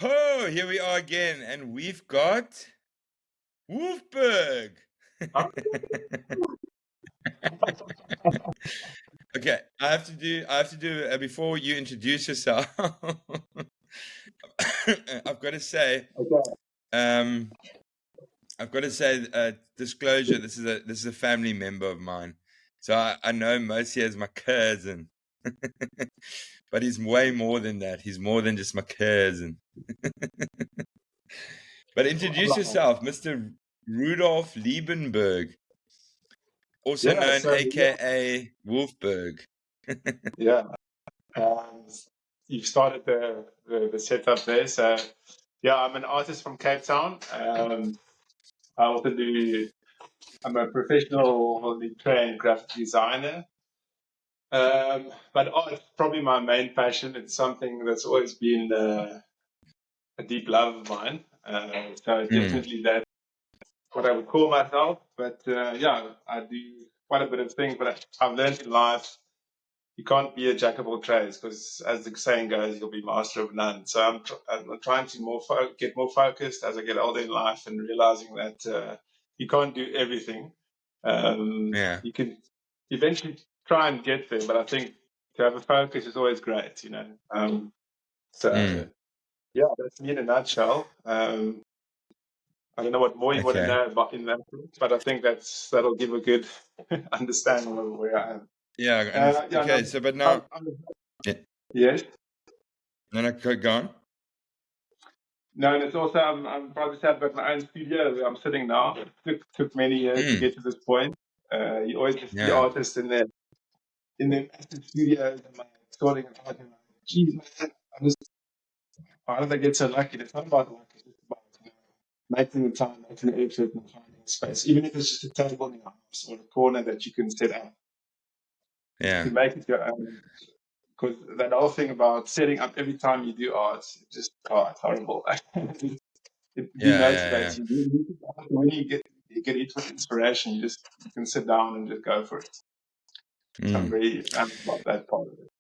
Oh, here we are again, and we've got Wulfberg. Okay, I have to do before you introduce yourself. I've got to say, Okay. um, disclosure. This is a family member of mine, so I know Mosi as my cousin, but he's way more than that. He's more than just my cousin. But introduce yourself, Mr. Rudolf Liebenberg, also Yeah, known so aka Wulfberg. yeah, um, you've started the setup there. So yeah, I'm an artist from Cape Town. I also I'm a professionally trained graphic designer. But art is probably my main passion. It's something that's always been a deep love of mine. So Mm, definitely that's what I would call myself. But yeah, I do quite a bit of things. But I've learned in life you can't be a jack of all trades because, as the saying goes, you'll be master of none. So I'm trying to get more focused as I get older in life and realizing that you can't do everything. yeah. You can eventually try and get there, but I think to have a focus is always great, you know. So Mm, yeah, that's me in a nutshell. I don't know what more you want to okay. know about in that, but I think that'll give a good understanding of where I am. Yeah. And Yeah, okay. no, So, but now, I'm yeah, yes. no, no, go on. No, and it's also I'm proud to say I've got my own studio where I'm sitting now. It took many years to Mm, get to this point. You always just see yeah. artists in their massive studios and like sorting it out and like, geez man, I'm just how did I get so lucky? It's not about luck, it's just about making the time, making the effort and finding space. Even if it's just a table in your house or a corner that you can set up to Yeah. make it your own. Because that whole thing about setting up every time you do art, it's horrible. It Yeah. Yeah. demotivates Yeah. you. When you get into inspiration, you can sit down and just go for it. So I'm Mm. very about that part of it.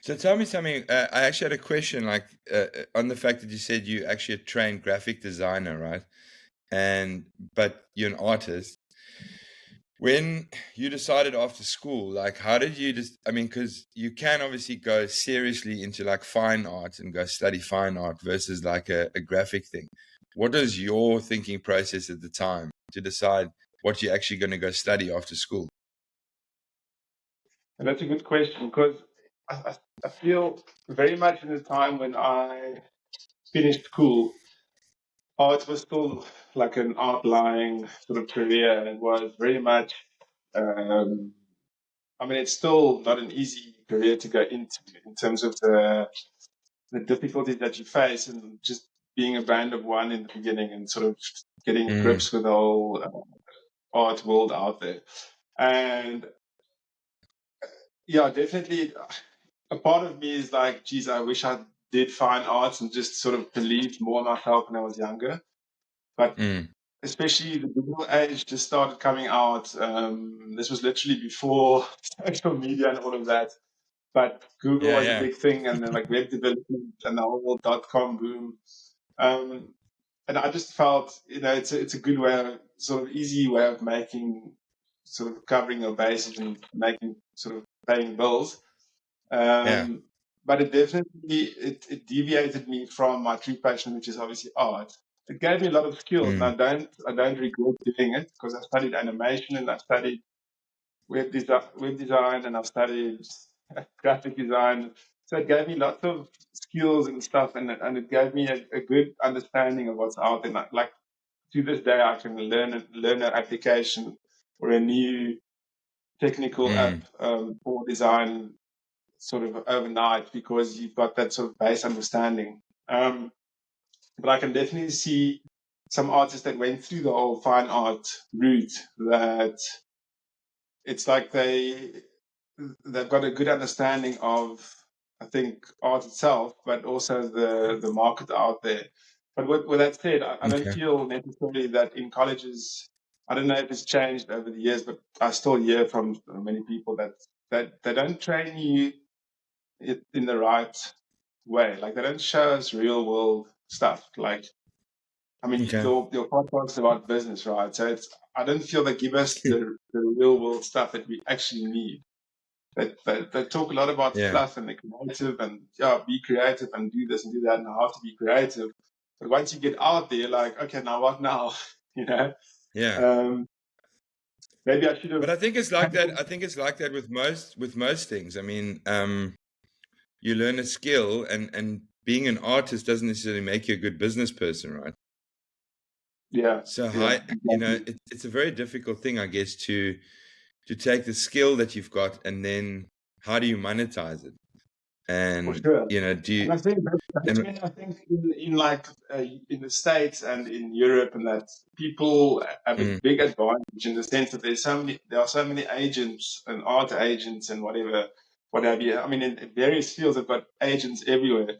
So tell me something. I actually had a question, like on the fact that you said you actually a trained graphic designer, right? And but you're an artist. When you decided after school, like, how did you just, I mean, because you can obviously go seriously into like fine art and go study fine art versus like a graphic thing. What was your thinking process at the time to decide what you're actually going to go study after school? And that's a good question because I feel very much in the time when I finished school, art was still like an outlying sort of career. And it was very much, um, I mean, it's still not an easy career to go into in terms of the difficulties that you face and just being a band of one in the beginning and sort of getting Mm, grips with the whole art world out there. And yeah, definitely a part of me is like, geez, I wish I did fine arts and just sort of believed more in myself when I was younger. But mm, especially the digital age just started coming out. This was literally before social media and all of that. But Google yeah, was a yeah. big thing, and then like web development and the whole .com boom. Um, and I just felt, you know, it's a good way, sort of easy way of making, sort of covering your bases and making sort of paying bills. Yeah. Um, but it definitely it deviated me from my true passion, which is obviously art. It gave me a lot of skills, and Mm, I don't regret doing it because I studied animation and I studied web design, and I've studied graphic design. So it gave me lots of skills and stuff, and it gave me a good understanding of what's out there. Like to this day, I can learn an application or a new technical app mm, for design sort of overnight because you've got that sort of base understanding. But I can definitely see some artists that went through the whole fine art route that it's like they've got a good understanding of, I think, art itself, but also the market out there. But with that said, I don't okay. feel necessarily that in colleges. I don't know if it's changed over the years, but I still hear from many people that they don't train you in the right way. Like they don't show us real world stuff. Like, I mean, Okay. your podcast is about business, right? So I don't feel they give us the real world stuff that we actually need. They talk a lot about Yeah. fluff and the creative and yeah, be creative and do this and do that and how to be creative. But once you get out there, like, okay, now what now? You know, Yeah. maybe I should But have. I think it's like that. I think it's like that with most things. I mean, you learn a skill, and being an artist doesn't necessarily make you a good business person, right? Yeah, So yeah, high, exactly. it's a very difficult thing, I guess, to take the skill that you've got and then how do you monetize it? For And sure. do you And I think that's and when I think in like in the States and in Europe and that people have a mm, big advantage in the sense that there are so many agents and art agents and what have you. I mean, in various fields, they've got agents everywhere.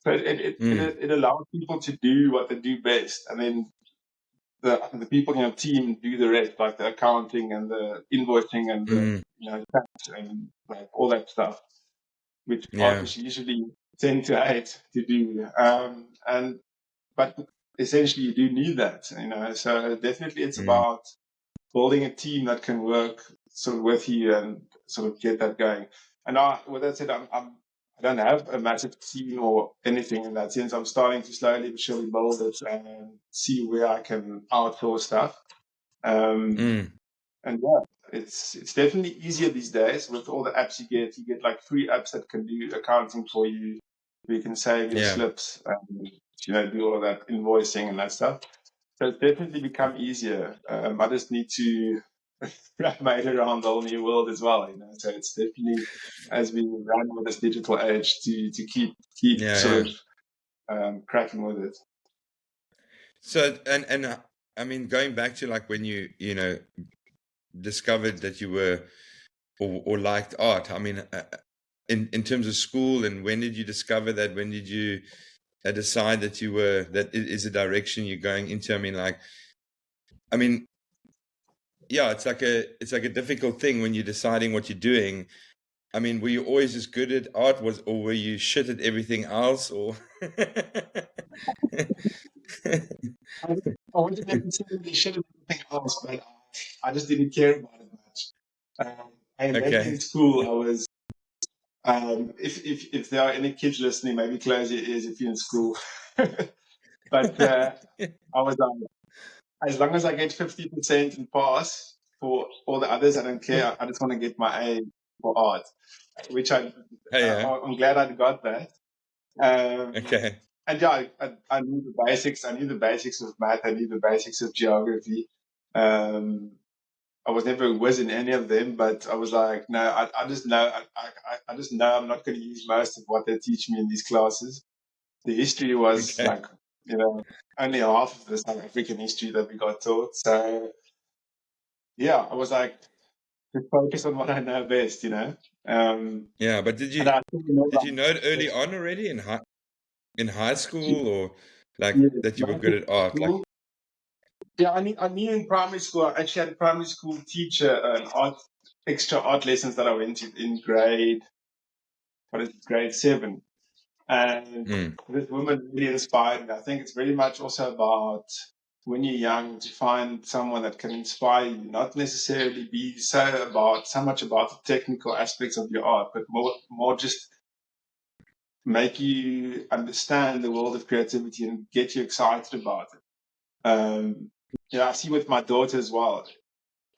So mm, it allows people to do what they do best, and then the people in your team do the rest, like the accounting and the invoicing and the mm, tax and like all that stuff, which yeah, artists usually tend to hate to do. And but essentially, you do need that, So definitely, it's mm, about building a team that can work sort of with you and sort of get that going. And with that said, I don't have a massive team or anything in that sense. I'm starting to slowly but surely build it and see where I can outsource stuff. Um, mm, and yeah, it's definitely easier these days with all the apps you get. You get like free apps that can do accounting for you. You can save your yeah, slips and do all of that invoicing and that stuff. So it's definitely become easier. I just need to wrap my head around the whole new world as well. So it's definitely as we run with this digital age to keep yeah, sort yeah. of cracking with it. So I mean, going back to like when you discovered that you were or liked art. I mean, in terms of school, and when did you discover that? When did you decide that that is a direction you're going into? I mean, yeah, it's like a difficult thing when you're deciding what you're doing. I mean, were you always as good at art, or were you shit at everything else, or? I, I wasn't necessarily shit at anything else, but I just didn't care about it much. I imagine Okay. in school I was. If there are any kids listening, maybe close your ears if you're in school. But I was as long as I get 50% and pass for all the others, I don't care. I just want to get my A for art, which Hey, yeah. I'm glad I got that. Um, Okay. and yeah, I knew the basics. I knew the basics of math. I knew the basics of geography. Um, I was never a whiz in any of them, but I was like, no, I just know, I just know I'm not going to use most of what they teach me in these classes. The history was Okay. like, only half of the South African history that we got taught. So yeah, I was like, just focus on what I know best. Yeah, but And I still know did you know it that. early on already in high school, or like Yeah, that you were like good in at art? Like, school. Yeah, I knew in primary school. I actually had a primary school teacher, an extra art lessons that I went to in grade 7. And mm, this woman really inspired me. I think it's very much also about when you're young to find someone that can inspire you, not necessarily be so much about the technical aspects of your art, but more just make you understand the world of creativity and get you excited about it. I see with my daughter as well.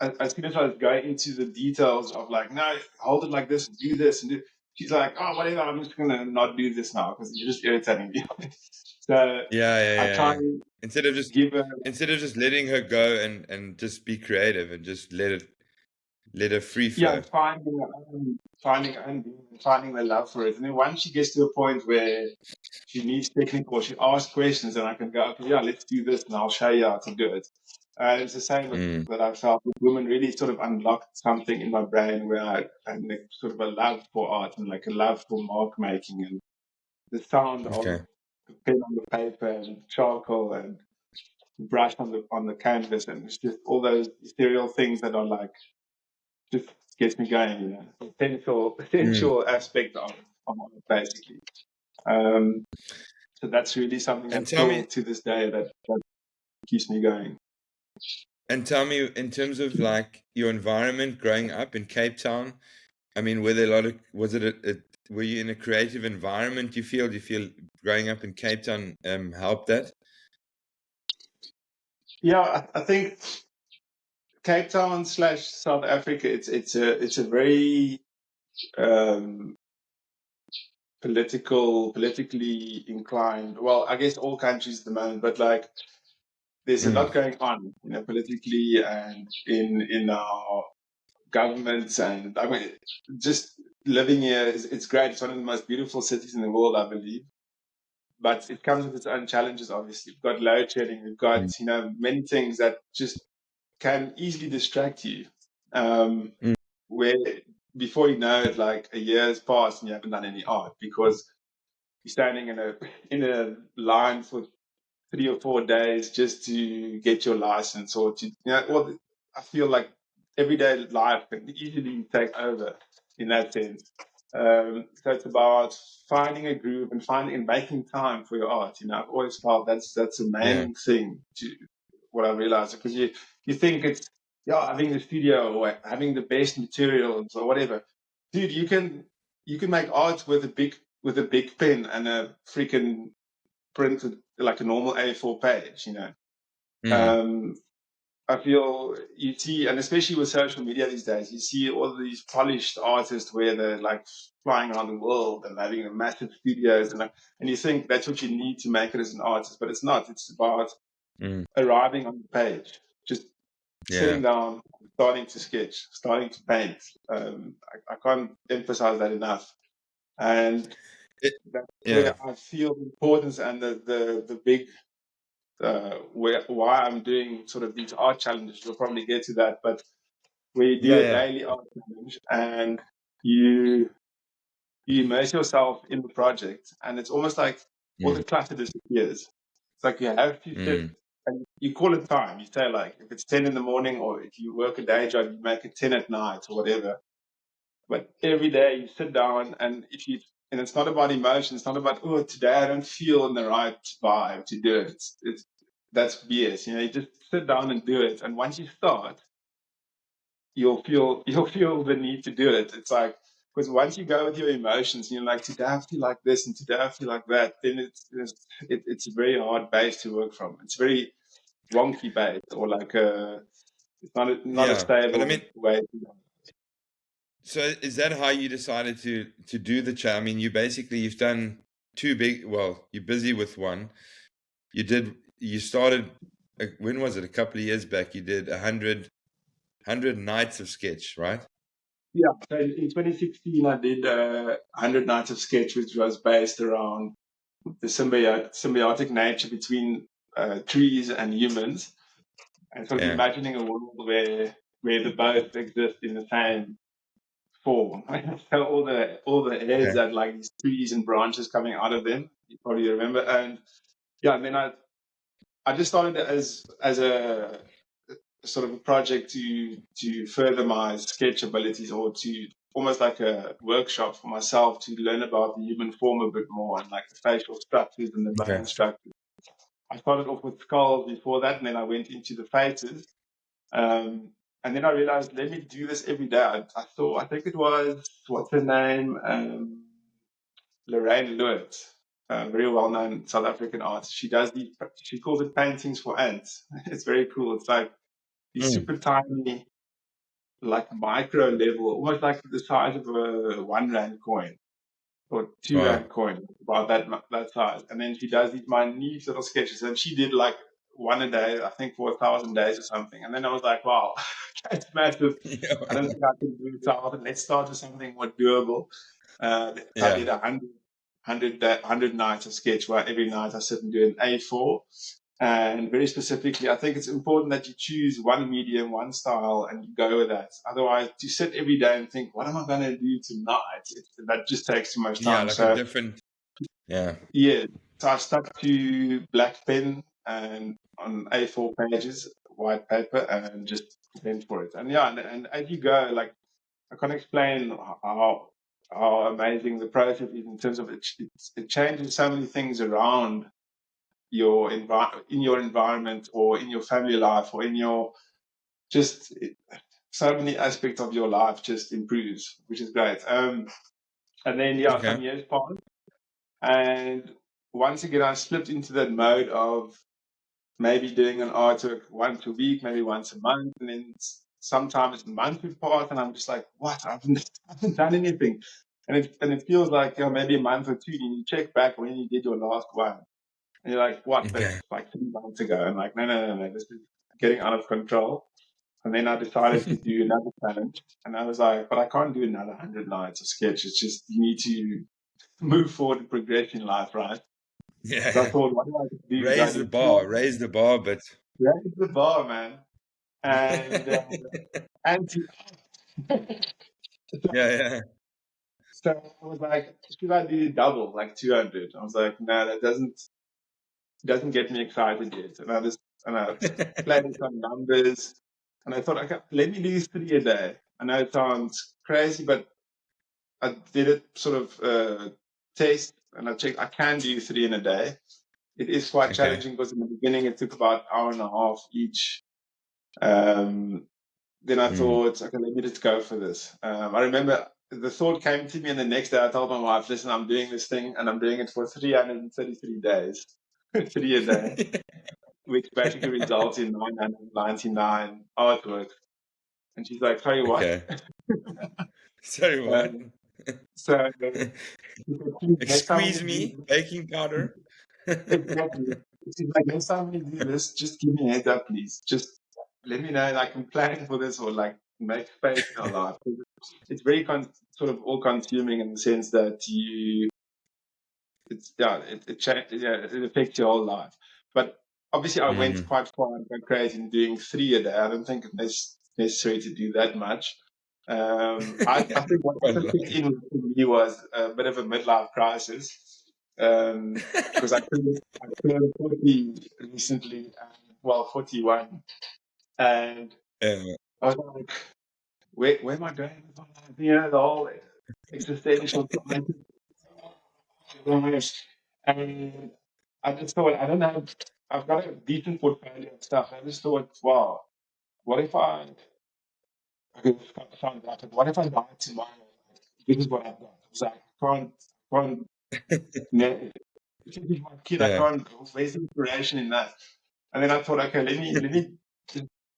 As soon as I was going into the details of like, no, hold it like this, do this, and do, she's like, oh, whatever, I'm just gonna not do this now because you're just irritating me. So yeah, yeah, I yeah, try yeah. and Instead of just give her, letting her go and just be creative and just let her free yeah, flow. finding the love for it, and then once she gets to a point where she needs technical, she asks questions, and I can go, okay, yeah, let's do this, and I'll show you how to do it. It's the same Mm, that I felt with women really sort of unlocked something in my brain where I had like sort of a love for art and like a love for mark making and the sound of okay. the pen on the paper and charcoal and brush on the canvas, and it's just all those ethereal things that are like just gets me going. Essential Mm, essential aspect of art basically. So that's really something And that tell me, still to this day that keeps me going. in terms of like your environment growing up in Cape Town, I mean, were there a lot of, was it were you in a creative environment, do you feel growing up in Cape Town helped that? Yeah, I think Cape Town / South Africa, it's a very um, politically inclined. Well, I guess all countries at the moment, but like there's a Mm, lot going on, politically and in our governments. And I mean, just living here it's great. It's one of the most beautiful cities in the world, I believe. But it comes with its own challenges. Obviously, we've got load shedding. We've got mm, many things that just can easily distract you. Um, mm, where before you know it, like a year has passed and you haven't done any art because you're standing in a line for 3 or 4 days just to get your license or to well, I feel like everyday life can easily take over in that sense. So it's about finding a groove and finding and making time for your art. I've always felt that's the yeah. main thing to what I realized, because you think it's having the studio or having the best materials or whatever. Dude, you can make art with a big pen and a freaking printed like a normal A4 page. Mm, Um, I feel you see, and especially with social media these days, you see all these polished artists where they're like flying around the world and having massive studios, and you think that's what you need to make it as an artist, but it's not. It's about mm, arriving on the page, just yeah. sitting down, starting to sketch, starting to paint. I can't emphasize that enough. And It, that's yeah. where I feel the importance and the big why I'm doing sort of these art challenges. We'll probably get to that, but we Yeah, do a yeah. daily art challenge, and you immerse yourself in the project, and it's almost like all Mm, the clutter disappears. It's like you have to sit, mm, and you call it time. You say like if it's 10 in the morning, or if you work a day job, you make it 10 at night or whatever. But every day you sit down, and it's not about emotion. It's not about, oh, today I don't feel in the right vibe to do it. That's BS. You just sit down and do it. And once you start, you'll feel the need to do it. It's like, because once you go with your emotions and you're like, today I feel like this and today I feel like that, then it's a very hard base to work from. It's very wonky base, or like it's not a yeah. But I stable mean, way. so is that how you decided to do the chat? I mean, you've done two big. Well, you're busy with one. You started. When was it? A couple of years back. You did 100 nights of sketch, right? Yeah. So in 2016, I did 100 Nights of Sketch, which was based around the symbiotic nature between trees and humans, and sort of Yeah, imagining a world where the both exist in the same form. So all the heads yeah. had like these trees and branches coming out of them. You probably remember. And yeah, and then I just started it as a sort of a project to further my sketch abilities, or to almost like a workshop for myself to learn about the human form a bit more, and like the facial structures and the Okay. bone structures. I started off with skulls before that, and then I went into the faces. Um, and then I realized, let me do this every day. I think it was, what's her name? Lorraine Lewitt, a very well known South African artist. She calls it paintings for ants. It's very cool. It's like these Mm, super tiny, like micro level, almost like the size of a 1 rand coin or two wow. rand coin, about that size. And then she does these minute little sketches, and she did like one a day, I think, for 1,000 days or something. And then I was like, wow, that's massive. I don't think I can do 1,000. Let's start with something more doable. I Yeah. did 100 nights of sketch, where every night I sit and do an A4. And very specifically, I think it's important that you choose one medium, one style, and you go with that. Otherwise, to sit every day and think, what am I going to do tonight? That just takes too much Yeah, time. like a So, different. Yeah. yeah, so I stuck to black pen and on A4 pages, white paper, and just went for it. And yeah, and as you go, like, I can't explain how. how amazing the process is in terms of it changes so many things around your in your environment or in your family life or in your just so many aspects of your life just improves, which is great. And then Okay. some years passed, and once again I slipped into that mode of maybe doing an artwork once a week, maybe once a month, and then sometimes a month would pass, and I'm just like, what? I haven't done anything, and it feels like maybe a month or two, and you check back when you did your last one, and you're like, what? Okay. That's like 3 months ago. I'm like, no, this is getting out of control. And then I decided to do another challenge, and I was like, but I can't do another 100 nights of sketch. It's just you need to move forward and progress in life, right? So I Yeah. thought, what do I do? Do I do Raise the bar, but raise the bar, man? And and yeah, yeah. so I was like, should I do double, like 200? I was like, no, that doesn't get me excited yet. And I played with some numbers, and I thought, okay, let me do 3 a day. I know it sounds crazy, but I did it sort of test, and I checked. I can do 3 in a day. It is quite Okay. challenging because in the beginning it took about an hour and a half each. Um, then I Mm. thought, okay, let me just go for this. I remember the thought came to me, and the next day I told my wife, listen, I'm doing this thing, and I'm doing it for 333 days, 3 a day, which basically results in 999 artwork. And she's like, sorry, what? Okay. Sorry, what? Um, so next time we Squeeze do me, baking powder. exactly. She's like, next time we do this, just give me a heads up, please. Just let me know, like, I'm planning for this or like make space in our life. It's very sort of all consuming in the sense that it affects your whole life. But obviously, I went Mm. quite far and quite crazy in doing 3 a day. I don't think it's necessary to do that much. I think what Quite a also lot. kicked in for me was a bit of a midlife crisis because I turned 40 recently, well, 41, and Yeah. I was like, where am I going with my life? You know, the whole existential crisis. And I just thought, I don't know, I've got a decent portfolio of stuff. I just thought, wow, what if okay, sound drastic, what if I die tomorrow? This is what I've got. It's like, can't, you know, my kid, I Yeah. can't, where's the inspiration in that? And then I thought, okay, let me just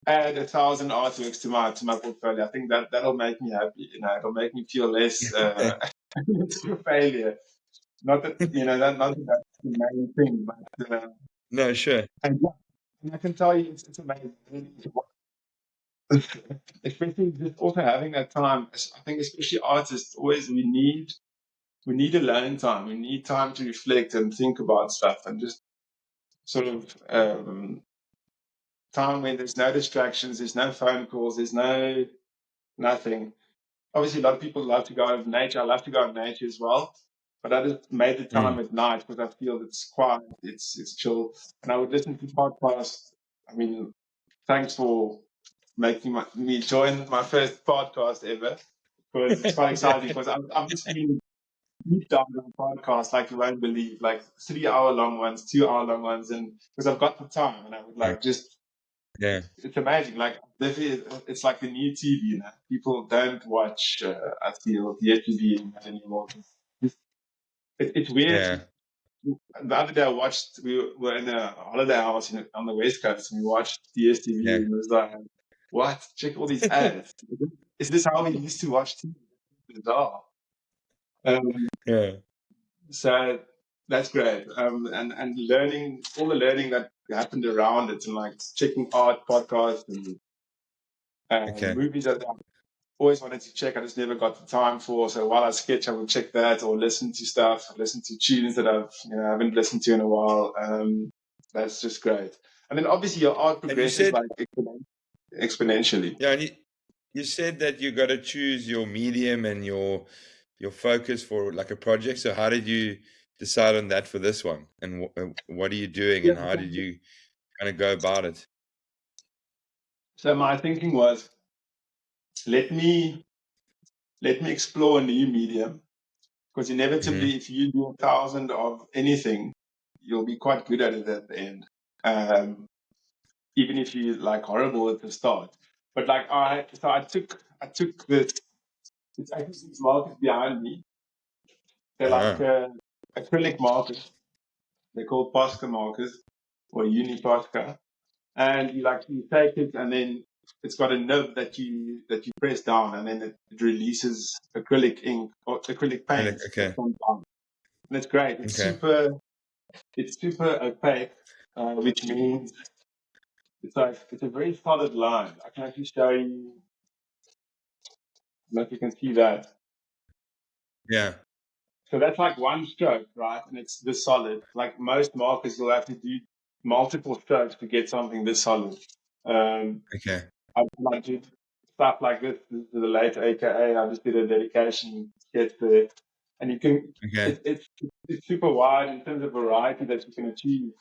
add 1,000 artworks to my portfolio. I think that'll make me happy. You know, it'll make me feel less a failure. Not that not that that's the main thing, but No, sure. and, yeah, and I can tell you, it's amazing. Especially just also having that time. I think especially artists always we need alone time. We need time to reflect and think about stuff and just sort of time when there's no distractions, there's no phone calls, there's nothing. Obviously, a lot of people love to go out in nature. I love to go out in nature as well, but I just made the time Mm. at night because I feel it's quiet, it's chill, and I would listen to podcasts. I mean, thanks for making me join my first podcast ever because it's quite exciting because I've just been deep dive on podcasts like you won't believe, like 3 hour long ones, 2 hour long ones, and because I've got the time and I would Yeah. like just Yeah. it's amazing. Like it's like the new TV. You know, people don't watch. I feel the TV anymore. It's weird. Yeah. The other day I watched. We were in a holiday house on the West Coast, and we watched DSTV, Yeah. and it was like, "What? Check all these ads. Is this how we used to watch TV?" Bizarre. Um, Yeah. so that's great. And learning all the learning that happened around it, and like checking art podcasts and Okay. movies that always wanted to check. I just never got the time for. So while I sketch, I would check that or listen to stuff, listen to tunes that haven't listened to in a while. That's just great. And then obviously your art And you progresses said, like exponentially. yeah, and you said that you got to choose your medium and your focus for like a project. So how did you decide on that for this one? And what are you doing? Yeah. And how did you kind of go about it? So my thinking was, let me let me explore a new medium, because Mm-hmm. inevitably, if you do 1,000 of anything, you'll be quite good at it at the end. Even if you like horrible at the start. But like I took this. It's actually 6 markers behind me. They're like Uh-huh. acrylic markers. They're called Posca markers or uni Posca. And you take it, and then it's got a nib that you press down, and then it releases acrylic ink or acrylic paint that Okay. comes down. And it's great. Okay. It's super opaque, which means it's a very solid line. I can actually show you, like you can see that. Yeah. So that's like one stroke, right? And it's this solid. Like most markers, you'll have to do multiple strokes to get something this solid. Um, Okay. I did stuff like this. This is the late AKA. I just did a dedication sketch there, and you can. Okay. It's super wide in terms of variety that you can achieve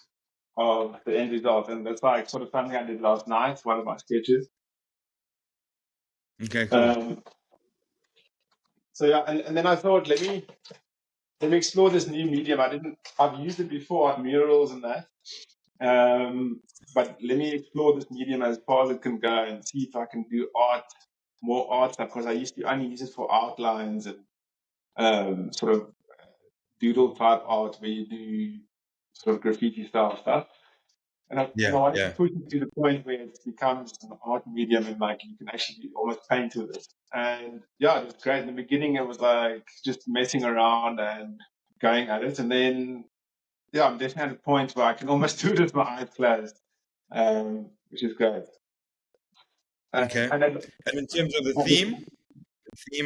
of the end result, and that's like sort of something I did last night. One of my sketches. Okay. Cool. Um, so yeah, and then I thought, let me explore this new medium. I've used it before on murals and that. But let me explore this medium as far as it can go and see if I can do more art stuff, because I used to only use it for outlines and sort of doodle type art where you do sort of graffiti style stuff. And I Yeah. wanted to Yeah. push it to the point where it becomes an art medium and like you can actually almost paint with it. And yeah, it was great. In the beginning, it was like just messing around and going at it. And then, yeah, I'm definitely at a point where I can almost do it with my eyes closed, which is great. Okay. And then, And in terms of the theme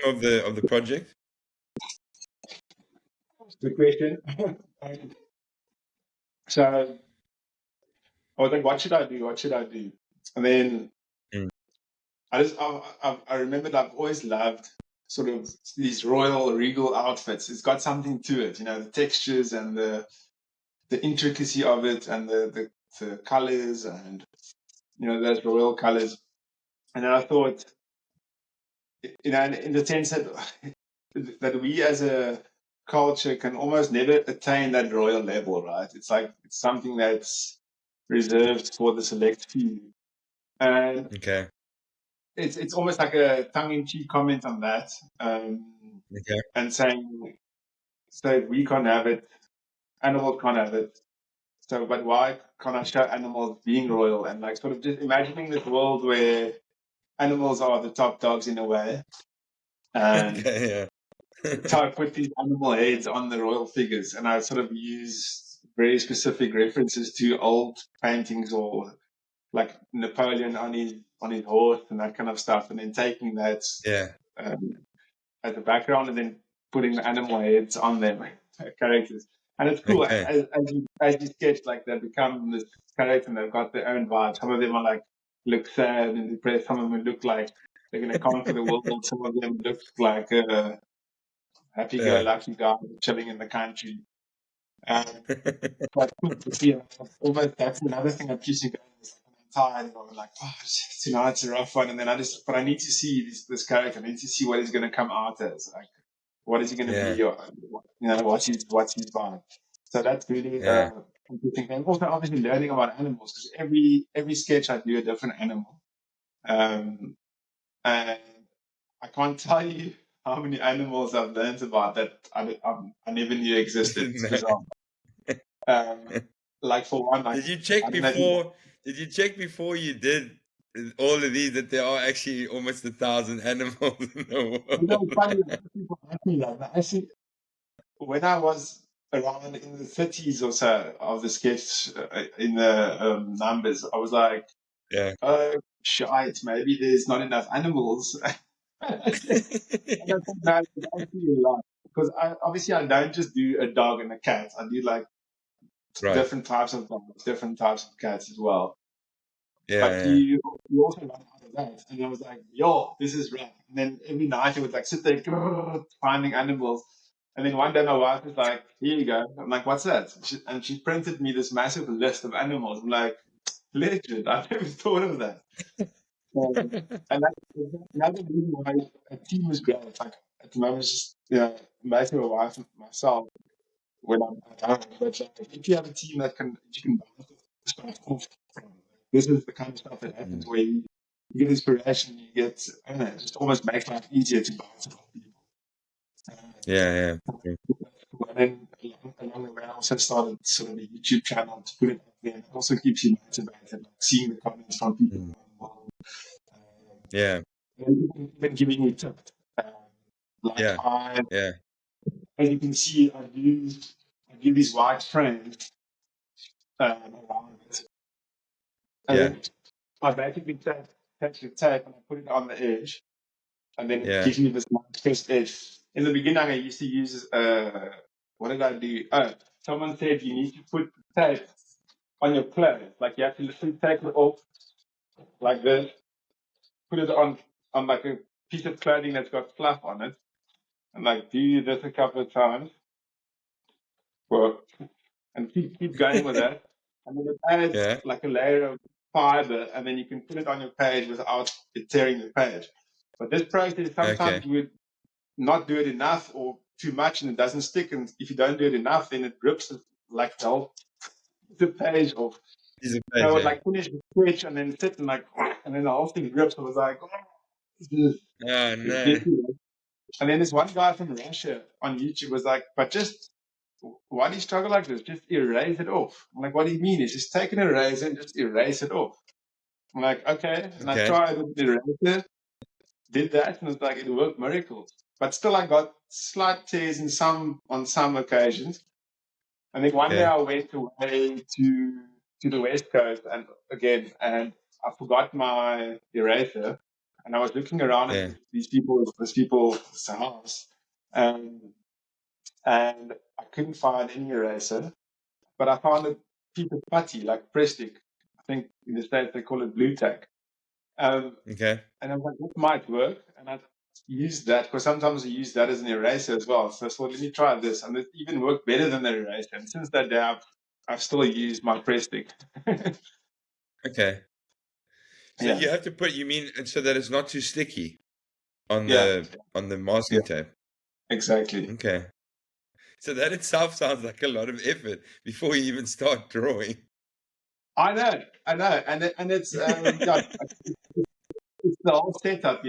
of the project. the question. And so I was like, what should I do? What should I do? And then Mm. I remembered I've always loved sort of these royal regal outfits. It's got something to it, the textures and the intricacy of it and the colors and those royal colors. And then I thought, in the sense that we as a culture can almost never attain that royal level, right? It's like it's something that's reserved for the select few. And Okay. it's almost like a tongue-in-cheek comment on that, Okay. and saying, so if we can't have it, animals can't have it. So, but why can't I show animals being royal and like sort of just imagining this world where animals are the top dogs in a way, and Okay. Yeah. so I put these animal heads on the royal figures, and I sort of use very specific references to old paintings or like Napoleon on his horse and that kind of stuff, and then taking that Yeah. um, as a background and then putting the animal heads on them characters. And it's cool Okay. as you sketch, like they become this character and they've got their own vibe. Some of them are like look sad and depressed. Some of them look like they're going to conquer the world. Some of them look like a Yeah. happy-go-lucky guy chilling in the country. And but yeah, almost that's another thing that keeps you going. Is like I'm tired, or like, oh, tonight's a rough one, and then but I need to see this character. I need to see what he's going to come out as. Like, what is he going to Yeah. be? Or what's his vibe. So that's really Yeah. interesting. And also, obviously, learning about animals, because every sketch I do a different animal, and I can't tell you how many animals I've learned about that I never knew existed. It's No. bizarre. Um, like for one, like Did you check I don't know. before? Did you check before you did all of these that there are actually almost 1,000 animals in the It's world? funny that people ask me that. But actually, when I was around in the 30s or so of the sketch in the numbers, I was like, Yeah. oh, shite, maybe there's not enough animals. And I said, no, it's actually a lot. Because obviously I don't just do a dog and a cat. I do like Right. different types of dogs, different types of cats as well. But Yeah. you also run out of that. And I was like, yo, this is right. And then every night I would like sit there finding animals. And then one day my wife was like, here you go. I'm like, what's that? And she printed me this massive list of animals. I'm like, legend. I never thought of that. And that's another reason why a team is great. Like at the moment, it's just mostly my wife and myself when I'm at home. But if you have a team you can bounce stuff off from, this is the kind of stuff that happens Mm. where you get inspiration, you get I don't know, it just almost makes life easier to bounce it off people. Yeah, yeah. And then along the way, I also started sort of a YouTube channel to put it up there. And it also keeps you motivated, like seeing the comments from people Mm. around the world. Yeah, And even giving you tips. Um, like yeah, yeah, as you can see, I do these white frames around it. And yeah, then I basically take the tape and I put it on the edge. And then it yeah. gives me this nice first edge. In the beginning, I used to use, what did I do? Oh, someone said you need to put the tape on your clothes. Like you have to literally take it off like this, put it on like a piece of clothing that's got fluff on it, and like do this a couple of times, for, and keep going with that. And then it adds Yeah. like a layer of fiber, and then you can put it on your page without it tearing the page. But this process, sometimes Okay. you would not do it enough or too much and it doesn't stick. And if you don't do it enough, then it rips it like the page off. He's a So I page, would yeah. like finish the sketch and then sit and like, and then the whole thing rips. I was like, oh, this is Oh no. ridiculous. And then this one guy from Russia on YouTube was like, but just, why do you struggle like this? Just erase it off. I'm like, what do you mean? It's just take an eraser and just erase it off. I'm like, okay. And I Okay. tried with the eraser, did that, and it's like, it worked miracles. But still, I got slight tears on some occasions. And then one day Okay. I went away to the West Coast and I forgot my eraser. And I was looking around at Yeah. this people's house, um, and I couldn't find any eraser. But I found a piece of putty, like Prestic. I think in the States they call it blue tack. Um, Okay. and I was like, this might work. And I used that because sometimes I use that as an eraser as well. So I thought, let me try this. And it even worked better than the eraser. And since that day, I've still used my press stick. Okay. So Yeah. you have to put, you mean, so that it's not too sticky Yeah. on the Yeah. masking tape. Exactly. Okay. So that itself sounds like a lot of effort before you even start drawing. I know. I know. And it's, yeah, it's the whole setup,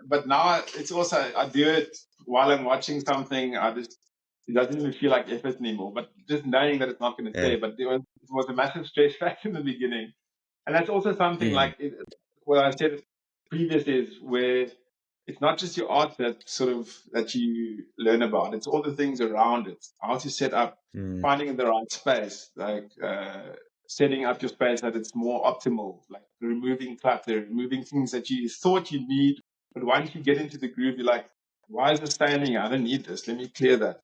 but now it's also, I do it while I'm watching something. It doesn't even feel like effort anymore, but just knowing that it's not going to Yeah. tear. But it was a massive stress factor in the beginning. And that's also something Mm. like what I said previously is where it's not just your art that you learn about. It's all the things around it. How to set up, Mm. finding the right space, like setting up your space that it's more optimal, like removing clutter, removing things that you thought you need, but once you get into the groove, you're like, why is this standing? I don't need this. Let me clear that.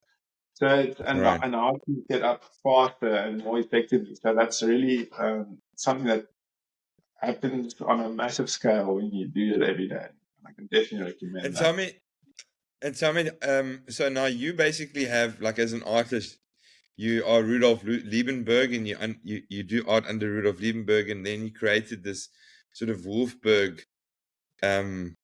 So Right. and how to set up faster and more effectively. So that's really something that happens on a massive scale when you do it every day. I can definitely recommend And that. tell me, so now you basically have, like, as an artist, you are Rudolf Liebenberg, and you do art under Rudolf Liebenberg, and then you created this sort of Wulfberg um,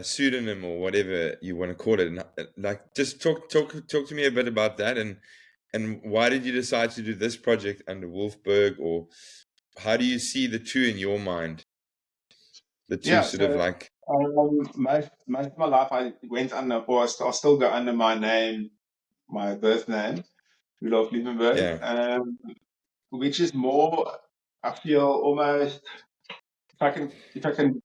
pseudonym or whatever you want to call it. And like, just talk to me a bit about that, and why did you decide to do this project under Wulfberg, or how do you see the two in your mind? The two Yeah, sort of so like, most of my life I went under, or I still go under my name, my birth name, Rudolf Liebenberg, yeah, which is more, I feel almost, if I can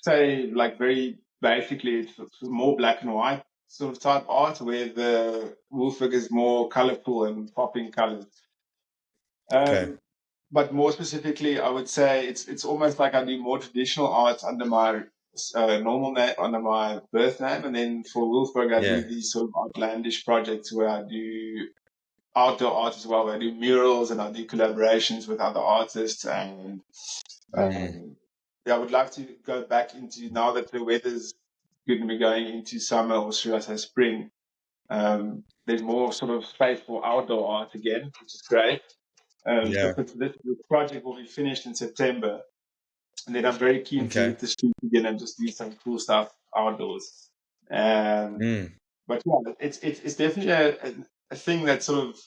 say like very basically, it's more black and white sort of type art, where the Wulfberg is more colorful and popping colors. okay, Um, but more specifically, I would say it's almost like I do more traditional art under my normal name, under my birth name, and then for Wulfberg, I do yeah, these sort of outlandish projects where I do outdoor art as well. Where I do murals and I do collaborations with other artists, and mm, yeah, I would love to go back into now that the weather's going to be going into summer, or should I say spring. There's more sort of space for outdoor art again, which is great. yeah, This project will be finished in September, And then I'm very keen to Okay. hit the street again and just do some cool stuff outdoors. Um, Mm. but yeah, it's definitely a thing that sort of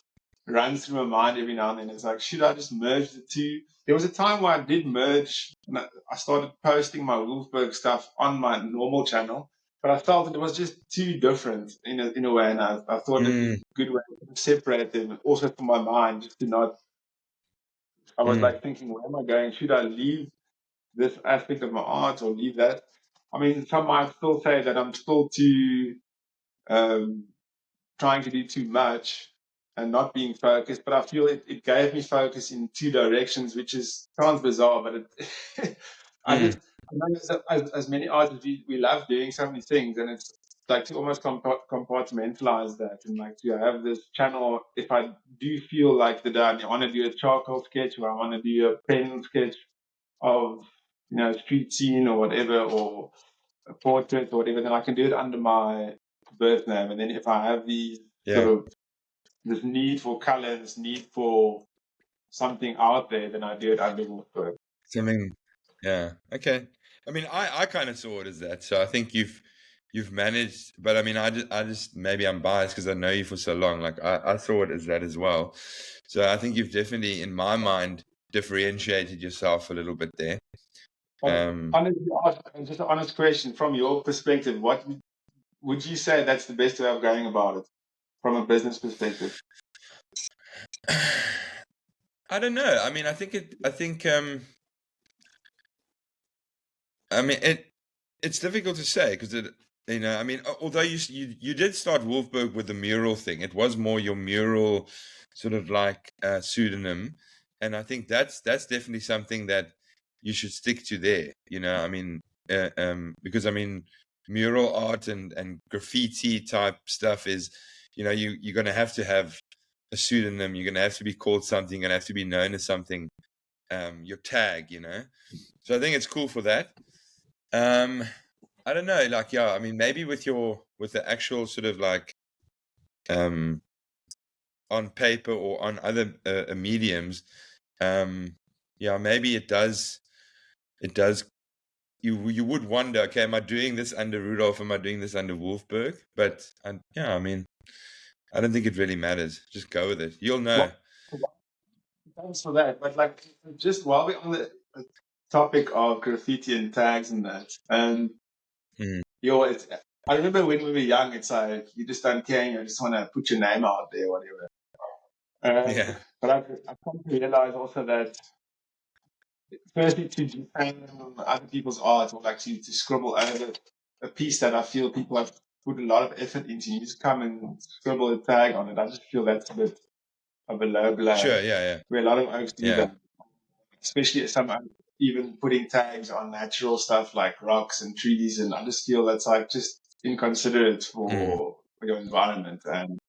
runs through my mind every now and then. It's like, should I just merge the two? There was a time where I did merge, and I started posting my Wulfberg stuff on my normal channel, but I felt that it was just too different in a way, and I thought it'd be Mm. a good way to separate them. Also for my mind, just to not. I was Mm. like thinking, where am I going? Should I leave this aspect of my art or leave that? I mean, some might still say that I'm still too um, trying to do too much and not being focused, but I feel it gave me focus in two directions, which is sounds bizarre, but it, I Mm. just I know as many artists we love doing so many things, and it's like to almost compartmentalize that and like to have this channel. If I do feel like the day I want to do a charcoal sketch or I want to do a pen sketch of street scene or whatever, or a portrait or whatever, then I can do it under my birth name. And then if I have these sort Yeah. of this need for color, this need for something out there, then I do it under Wulfberg. Something. Yeah. Okay. I mean, I kind of saw it as that. So I think you've managed, but I mean, I just maybe I'm biased because I know you for so long. Like I saw it as that as well. So I think you've definitely, in my mind, differentiated yourself a little bit there. Um, Honestly, just an honest question from your perspective, what would you say that's the best way of going about it from a business perspective? I don't know. I mean, I mean, it's difficult to say because I mean, although you did start Wulfberg with the mural thing, it was more your mural sort of like pseudonym, and I think that's definitely something that you should stick to there. I mean, because I mean, mural art and graffiti type stuff is, you're going to have a pseudonym. You're going to have to be called something. You're going to have to be known as something. Your tag. So I think it's cool for that. Um, I don't know, like, yeah, I mean, maybe with the actual sort of like um on paper or on other mediums, yeah, maybe it does. You would wonder, okay, am I doing this under Rudolf? Am I doing this under Wulfberg? But yeah, I mean, I don't think it really matters. Just go with it. You'll know. Well, thanks for that. But like, just while we're on the topic of graffiti and tags and that, Mm. it's. I remember when we were young, it's like you just don't care, you just want to put your name out there, whatever. Yeah, But I've come to realize also that firstly to defend other people's art or like to scribble over a piece that I feel people have put a lot of effort into, you just come and scribble a tag on it. I just feel that's a bit of a low blow sure, yeah, where a lot of oaks do yeah, that, especially some even putting tags on natural stuff like rocks and trees. And I just feel that's like just inconsiderate yeah. Mm, for your environment. And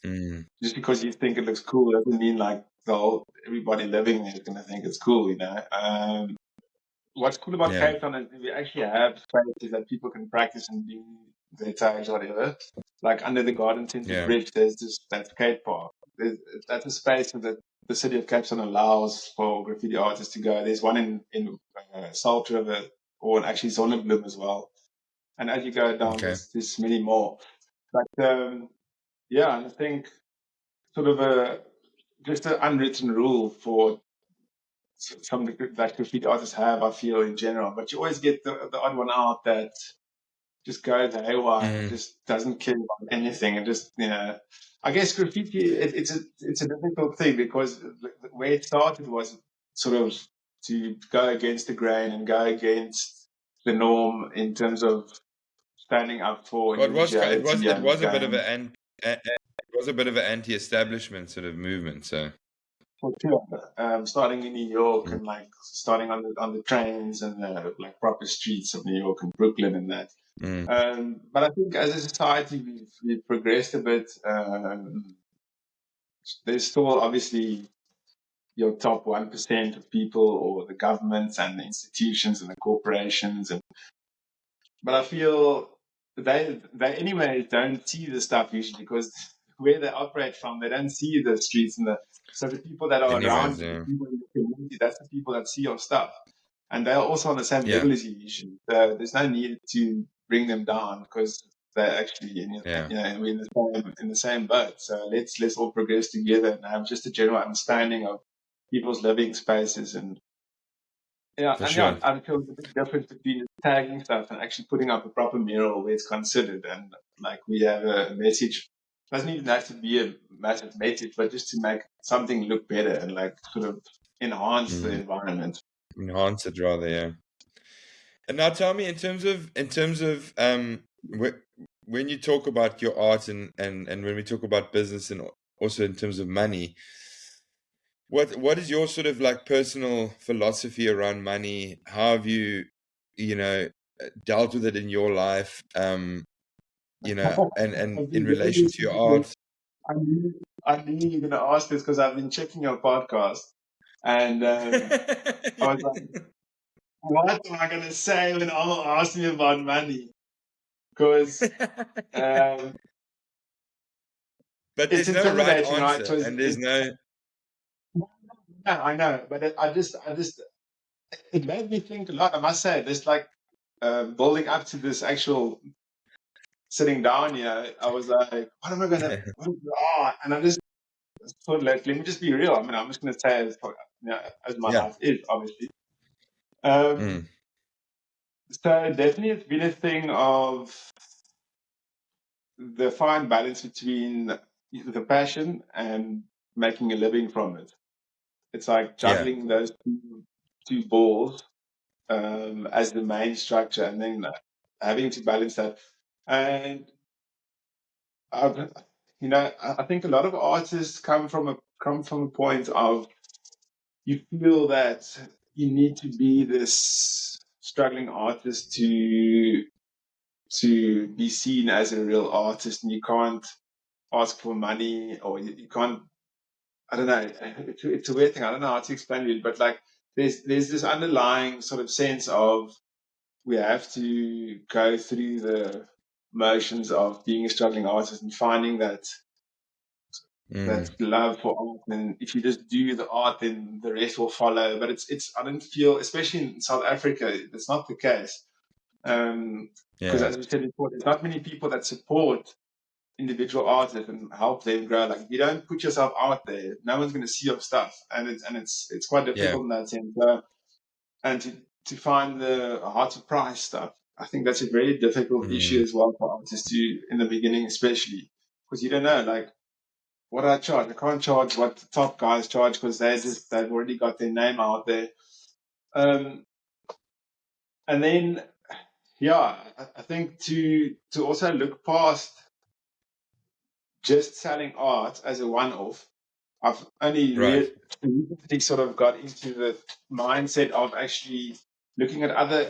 mm, just because you think it looks cool doesn't mean like everybody living there is going to think it's cool. What's cool about yeah, Cape Town is we actually have spaces that people can practice and do their tags or whatever. Like under the Garden Centre yeah. Bridge, there's this that skate park. That's a space that the city of Cape Town allows for graffiti artists to go. There's one in Salt River, or actually Zonnebloem as well. And as you go down, Okay. there's many more. But yeah, and I think sort of just an unwritten rule for some that graffiti artists have, I feel in general. But you always get the odd one out that just goes haywire and Mm. just doesn't care about anything and just I guess graffiti it's a difficult thing because where it started was sort of to go against the grain and go against the norm in terms of standing up for Well, individuality it and was a bit of going it was a bit of an anti-establishment sort of movement. So. for sure. Starting in New York Mm. and like starting on the trains and like proper streets of New York and Brooklyn and that. Mm. But I think as a society, we've progressed a bit. There's still obviously your top 1% of people or the governments and the institutions and the corporations. But I feel they anyway don't see the stuff usually because where they operate from, they don't see the streets so the people that are Anyways, around you, the yeah. people in the community, that's the people that see your stuff. and they're also on the same Yeah. level as you usually. So there's no need to bring them down because they're actually Yeah. we're in the same boat. So let's all progress together and have just a general understanding of people's living spaces and For sure. I feel the big difference between tagging stuff and actually putting up a proper mural where it's considered and like we have a message. Doesn't even have to be a massive message, but just to make something look better and like sort of enhance the environment. Enhance it rather, yeah. And now tell me, when you talk about your art and when we talk about business and also in terms of money, what is your sort of like personal philosophy around money? How have you, you know, dealt with it in your life? And I've in been relation to your art. I knew you were going to ask this because I've been checking your podcast and I was like, what am I going to say when I'll ask me about money? Because um, But it's there's no right intimidating, right? answer, Because and there's no. yeah, I know, but it made me think a lot. I must say, this like building up to this actual sitting down here, I was like, what am I gonna? And I just thought, let me just be real. I mean, I'm just gonna say as my Yeah. life is, obviously. Um, Mm, so definitely, it's been a thing of the fine balance between the passion and making a living from it. It's like yeah. juggling those two balls as the main structure, and then having to balance that. And I've, I think a lot of artists come from a point of you feel that you need to be this struggling artist to be seen as a real artist, and you can't ask for money or you can't. I don't know. It's a weird thing. I don't know how to explain it, but like there's this underlying sort of sense of we have to go through the motions of being a struggling artist and finding that Mm, love for art. And if you just do the art, then the rest will follow. But it's I don't feel, especially in South Africa, it's not the case. Because yeah. as we said before, there's not many people that support individual artists and help them grow. Like if you don't put yourself out there, no one's going to see your stuff, and it's quite Yeah. difficult in that sense. And to find the hard to price stuff, I think that's a very difficult issue Mm, as well for artists to in the beginning, especially because you don't know like what do I charge. I can't charge what the top guys charge because they've already got their name out there. Um, and then yeah, I think to also look past just selling art as a one-off. I've only right. recently sort of got into the mindset of actually looking at other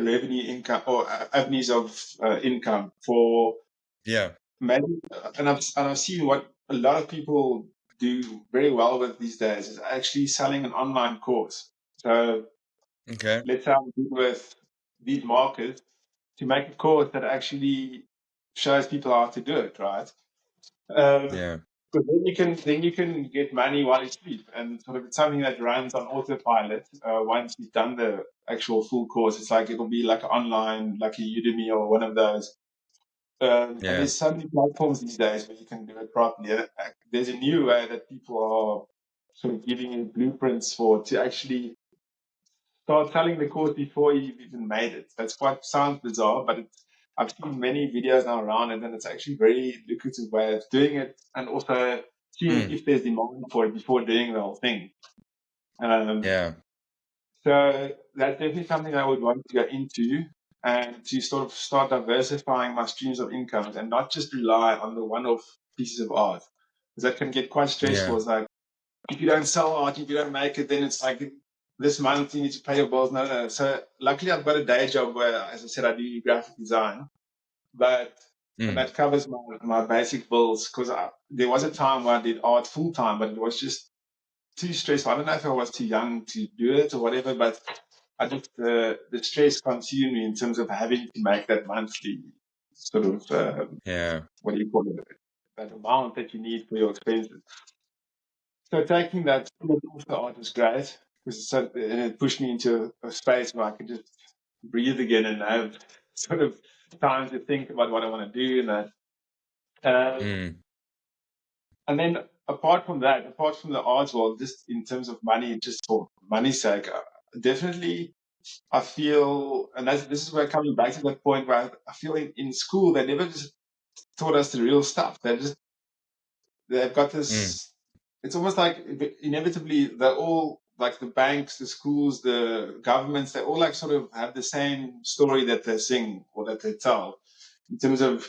revenue income or avenues of income for Yeah. maybe, and I've seen what a lot of people do very well with these days is actually selling an online course. So Okay. let's say I'm good with these markers to make a course that actually shows people how to do it, right? Um, Yeah. but then you can get money while you sleep, and sort of it's something that runs on autopilot. Once you've done the actual full course, it's like it'll be like online, like a Udemy or one of those. And Yeah. there's so many platforms these days where you can do it properly. There's a new way that people are sort of giving you blueprints for to actually start selling the course before you've even made it. That's quite sounds bizarre, but I've seen many videos now around it, and it's actually a very lucrative way of doing it, and also seeing Mm, if there's demand for it before doing the whole thing. Um, yeah. so that's definitely something I would want to go into and to sort of start diversifying my streams of income and not just rely on the one-off pieces of art, because that can get quite stressful. Yeah. It's like if you don't sell art, if you don't make it, then it's like this month you need to pay your bills. No, no. So luckily I've got a day job where, as I said, I do graphic design, but and Mm, that covers my basic bills because there was a time where I did art full time, but it was just too stressful. I don't know if I was too young to do it or whatever, but I just the stress consumed me in terms of having to make that monthly sort of yeah. what do you call it, that amount that you need for your expenses. So taking that off the art is great. and it pushed me into a space where I could just breathe again and have sort of time to think about what I want to do and that. Mm. And then apart from that, apart from the arts world, just in terms of money, just for money's sake, definitely I feel, and this is where coming back to that point where I feel in school they never just taught us the real stuff. They've got Mm. this. It's almost like inevitably they're all like the banks, the schools, the governments. They all like sort of have the same story that they sing or that they tell in terms of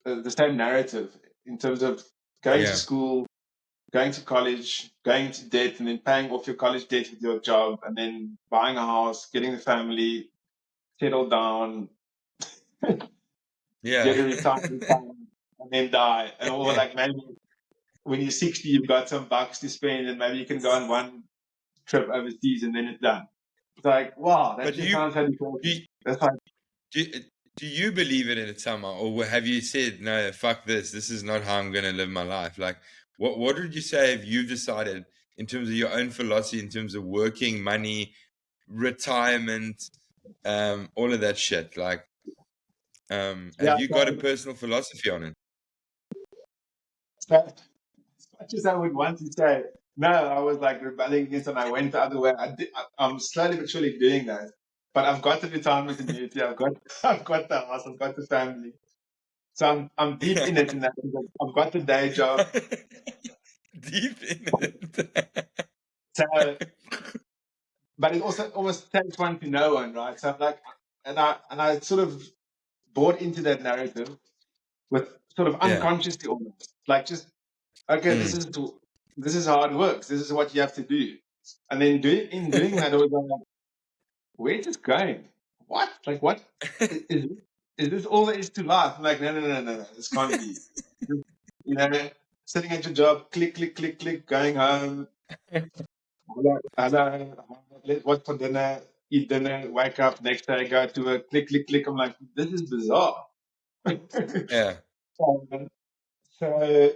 the same narrative. In terms of going to Yeah. school, going to college, going to debt, and then paying off your college debt with your job, and then buying a house, getting the family, settle down, Yeah. get a retirement fund, and then die. And or like maybe when you're 60, you've got some bucks to spend, and maybe you can go on one trip overseas, and then it's done. It's like, wow, that But just sounds so do important. you, That's like, do, do you believe it in it somehow, or have you said no? Fuck this. This is not how I'm going to live my life. Like, what would you say if you've decided in terms of your own philosophy, in terms of working, money, retirement, all of that shit? Like, have yeah. you got a personal philosophy on it? So, as much as I would want to say, no, I was like rebelling against, and I went the other way. I'm slowly but surely doing that. But I've got the retirement annuity. I've got the house. I've got the family. So I'm deep in it. In that, I've got the day job. Deep in it. So, but it also almost takes one to know one, right? So I'm like, and I sort of bought into that narrative with sort of Yeah. unconsciously almost like just okay, Mm. this is how it works. This is what you have to do. And then doing that, I was like, where's this going? What? Like what is is this all there is to life? I'm like, no. This can't be. You know, sitting at your job, click, click, click, click, going home. Hello, what for dinner? Eat dinner, wake up, next day go to work, click, click, click. I'm like, this is bizarre. Yeah. Um, so,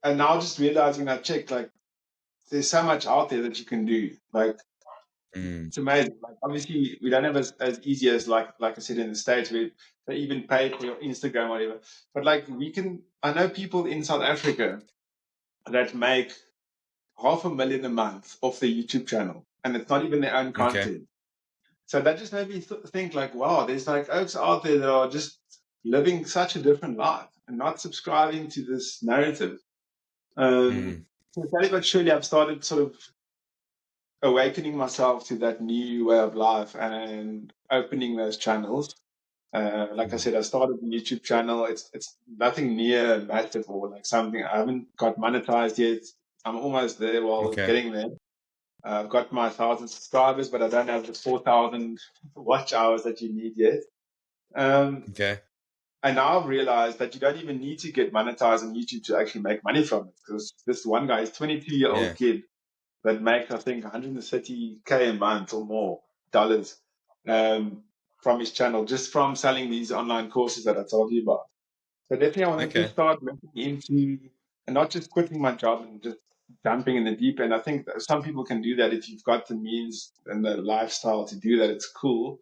and now just realizing I checked, like, there's so much out there that you can do. Like, Mm. it's amazing. Like, obviously, we don't have as easy as like I said in the States, where they even pay for your Instagram or whatever. But like, we can. I know people in South Africa that make 500,000 a month off their YouTube channel, and it's not even their own Okay. content. So that just made me think, like, wow, there's like oaks out there that are just living such a different life and not subscribing to this narrative. Mm. So slowly but surely, I've started sort of awakening myself to that new way of life and opening those channels. Like I Mm. said, I started a YouTube channel. It's nothing near massive or like something. I haven't got monetized yet. I'm almost there. Well, Okay. getting there. I've got my 1,000 subscribers, but I don't have the 4,000 watch hours that you need yet. Um, Okay. and now I've realized that you don't even need to get monetized on YouTube to actually make money from it. Because this one guy is 22-year-old Yeah. kid that makes, I think, 130K a month or more dollars from his channel, just from selling these online courses that I told you about. So definitely I want to just Okay. start looking into, and not just quitting my job and just jumping in the deep end. I think that some people can do that if you've got the means and the lifestyle to do that. It's cool.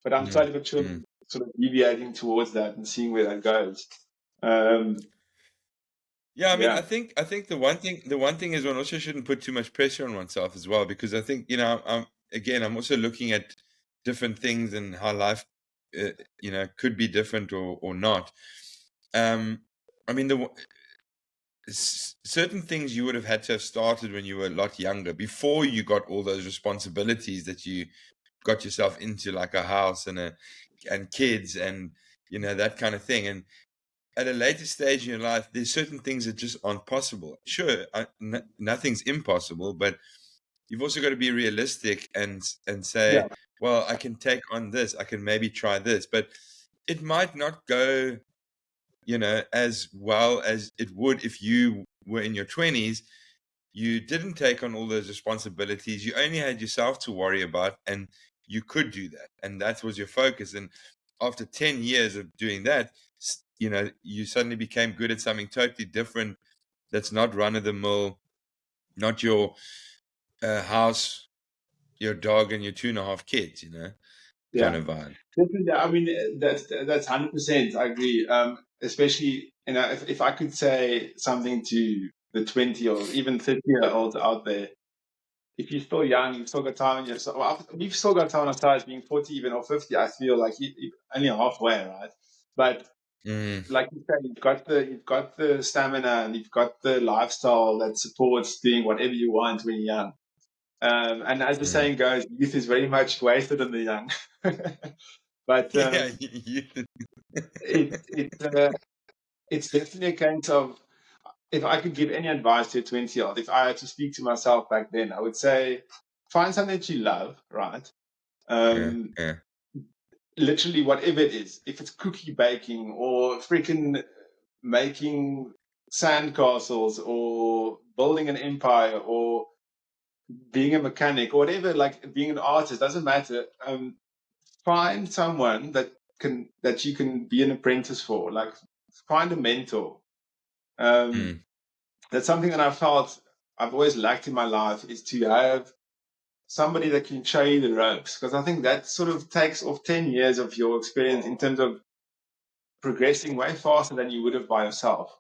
But I'm Mm. slowly but surely Mm. sort of deviating towards that and seeing where that goes. Um, Yeah, I mean, yeah. I think the one thing is one also shouldn't put too much pressure on oneself as well, because I think I'm also looking at different things and how life could be different or not. Um, I mean, certain things you would have had to have started when you were a lot younger, before you got all those responsibilities that you got yourself into, like a house and kids and that kind of thing. And at a later stage in your life, there's certain things that just aren't possible. Sure, nothing's impossible, but you've also got to be realistic and Yeah. say, well, I can take on this, I can maybe try this, but it might not go, as well as it would if you were in your 20s. You didn't take on all those responsibilities. You only had yourself to worry about, and you could do that. And that was your focus. And after 10 years of doing that, you suddenly became good at something totally different, that's not run of the mill, not your house your dog and your 2.5 kids, you know, kind Yeah. of vibe. Definitely. I mean, that's 100%. I agree. Especially, if I could say something to the 20 or even 30-year-olds out there, if you're still young, you've still got time in yourself. Well, we've still got time on our sides, being 40 even or 50. I feel like you only halfway, right? But Mm, like you said, you've got the stamina and you've got the lifestyle that supports doing whatever you want when you're young. And as the mm. saying goes, youth is very much wasted on the young. But Yeah, it it it's definitely a case of, if I could give any advice to a 20-year-old, if I had to speak to myself back then, I would say find something that you love, right? yeah, Um, yeah. Literally whatever it is, if it's cookie baking or freaking making sandcastles or building an empire or being a mechanic or whatever, like being an artist, doesn't matter. Find someone that you can be an apprentice for, like find a mentor. Um, Mm, that's something that I felt I've always lacked in my life, is to have somebody that can show you the ropes. Because I think that sort of takes off 10 years of your experience in terms of progressing way faster than you would have by yourself.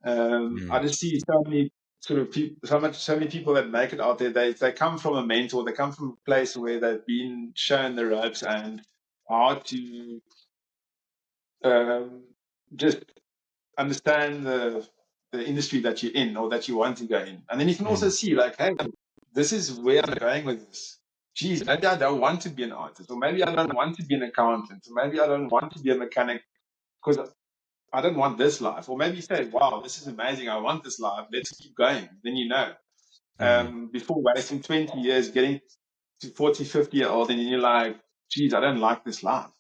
I mm, just see so many sort of people, so many people that make it out there. They come from a mentor. They come from a place where they've been shown the ropes and how to um, just understand the industry that you're in or that you want to go in. And then you can also mm, see, like, hey, this is where I'm going with this. Geez, maybe I don't want to be an artist, or maybe I don't want to be an accountant, or maybe I don't want to be a mechanic because I don't want this life. Or maybe you say, wow, this is amazing. I want this life. Let's keep going. Then you know. mm. Before wasting 20 years getting to 40, 50-year old, and you're like, geez, I don't like this life.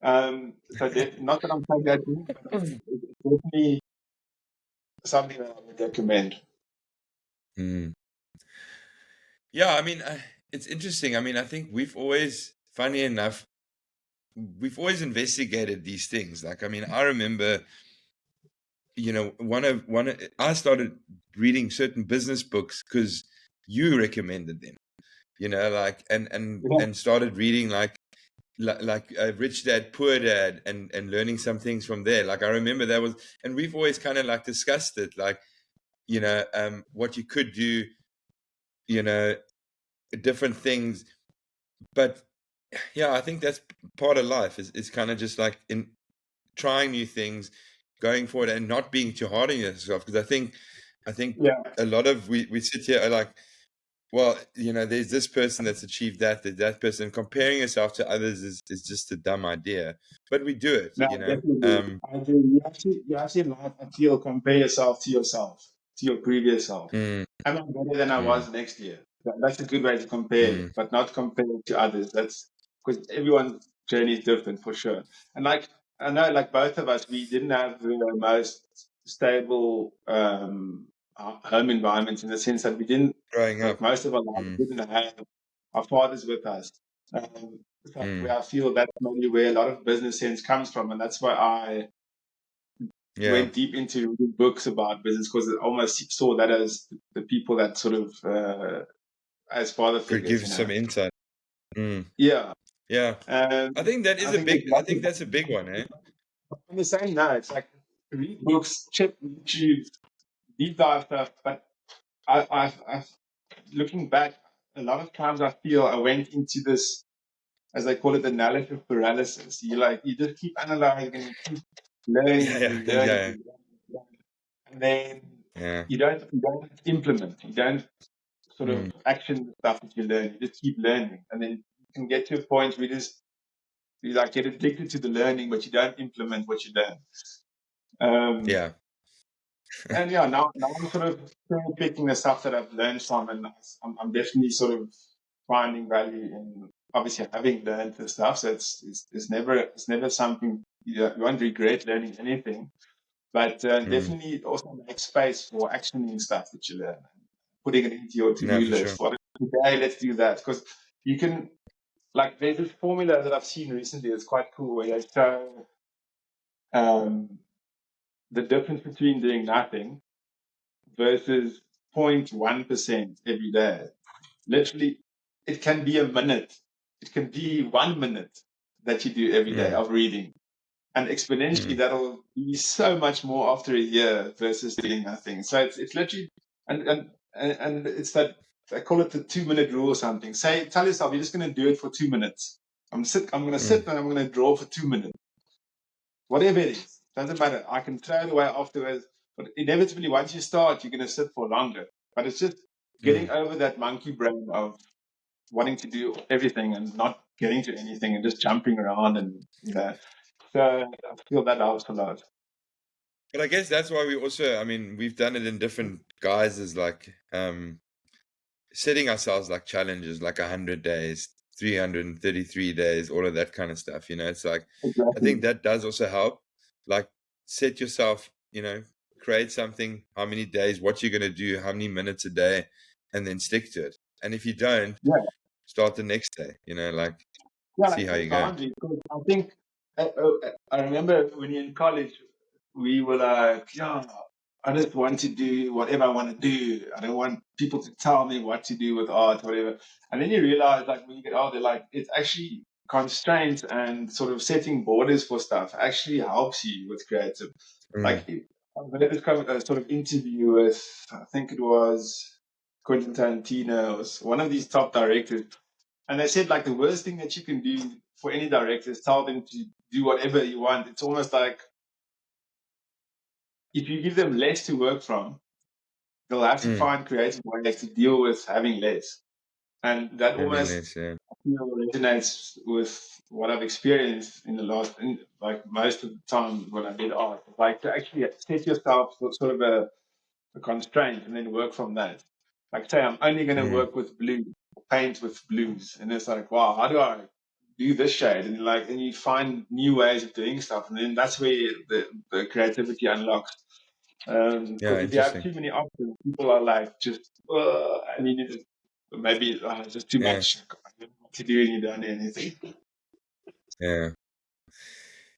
Not that I'm saying that, but it's definitely something that I would recommend. Mm. Yeah, I mean, it's interesting. I mean, I think we've always, funny enough, we've always investigated these things. Like, I mean, I remember, you know, I started reading certain business books because you recommended them. You know, like, Yeah, and started reading Rich Dad Poor Dad, and learning some things from there. Like, I remember that was, and we've always kind of like discussed it, like, you know, what you could do, you know, different things. But yeah, I think that's part of life, is kind of just like in trying new things, going forward, and not being too hard on yourself. Because I think yeah, a lot of we sit here are like, well, you know, there's this person that's achieved that, there's that person. Comparing yourself to others is just a dumb idea, but we do it, no, you know. definitely. I do. You actually like, I feel, compare yourself, to your previous self. Mm, Am I better than I mm, was next year? That's a good way to compare, mm, but not compare to others. That's because everyone's journey is different for sure. And like, I know, like both of us, we didn't have the most stable home environments, in the sense that we didn't, growing like up. most of our lives, Mm, didn't have our fathers with us. So mm, where I feel that's maybe where a lot of business sense comes from, and that's why I yeah, went deep into reading books about business, because I almost saw that as the people that sort of as father could figures, give some insight. Mm, Yeah. yeah, I think that is I a think there's big. I lots think of, that's a big one, eh? on the same note, it's like read books, check YouTube, deep dive stuff. But I looking back, a lot of times I feel I went into this, as they call it, analysis paralysis. You just keep analyzing and you keep Yeah, learning yeah, and learning yeah, and learning, and then yeah. you don't implement, you don't sort of Mm, action the stuff that you learn. You just keep learning, and then you can get to a point where you like get addicted to the learning, but you don't implement what you learn. Um, yeah. and yeah, now I'm sort of picking the stuff that I've learned from, and I'm definitely sort of finding value in obviously having learned the stuff. So it's never something you won't regret learning anything, but Mm, definitely also make space for actioning stuff that you learn, putting it into your no, to-do for sure. list. What today? Let's do that, because you can, like, there's this formula that I've seen recently. It's quite cool, where they show um, the difference between doing nothing versus 0.1% every day. Literally, it can be a minute. It can be 1 minute that you do every day Mm, of reading. And exponentially, mm, that'll be so much more after a year versus doing nothing. So it's literally, and it's that, I call it the 2 minute rule or something. Tell yourself, you're just going to do it for 2 minutes. I'm going to sit mm, and I'm going to draw for 2 minutes. Whatever it is, doesn't matter. I can throw it away afterwards. But inevitably, once you start, you're going to sit for longer. But it's just getting mm. over that monkey brain of wanting to do everything and not getting to anything and just jumping around and so I feel that helps a lot. But I guess that's why we also, I mean, we've done it in different guises, like setting ourselves like challenges, like 100 days, 333 days, all of that kind of stuff. It's like, I think Exactly. that does also help. Like, set yourself, create something, how many days, what you're going to do, how many minutes a day, and then stick to it. And if you don't, Yeah, start the next day, like, yeah, see like how set you go. boundaries. Because I think I remember when you're in college, we were like, yeah, I just want to do whatever I want to do. I don't want people to tell me what to do with art, whatever. And then you realize, like, when you get older, like, it's actually constraints and sort of setting borders for stuff actually helps you with creative. Mm, Like, I read this kind of, sort of interview with, I think it was Quentin Tarantino, or one of these top directors. And they said, like, the worst thing that you can do for any director is tell them to do whatever you want. It's almost like if you give them less to work from, they'll have to mm, find creative ways to deal with having less. And that having almost, this, yeah. resonates with what I've experienced in the last, like most of the time when I did art. Like, to actually set yourself sort of a constraint and then work from that. Like, say, I'm only going to Mm, work with blue, paint with blues. And it's like, wow, how do I do this shade? And you find new ways of doing stuff. And then that's where the creativity unlocks. yeah, Because if you have interesting. too many options, people are like, just, I mean, maybe it's just too Yeah, much. I don't know what to do and you don't do anything. yeah.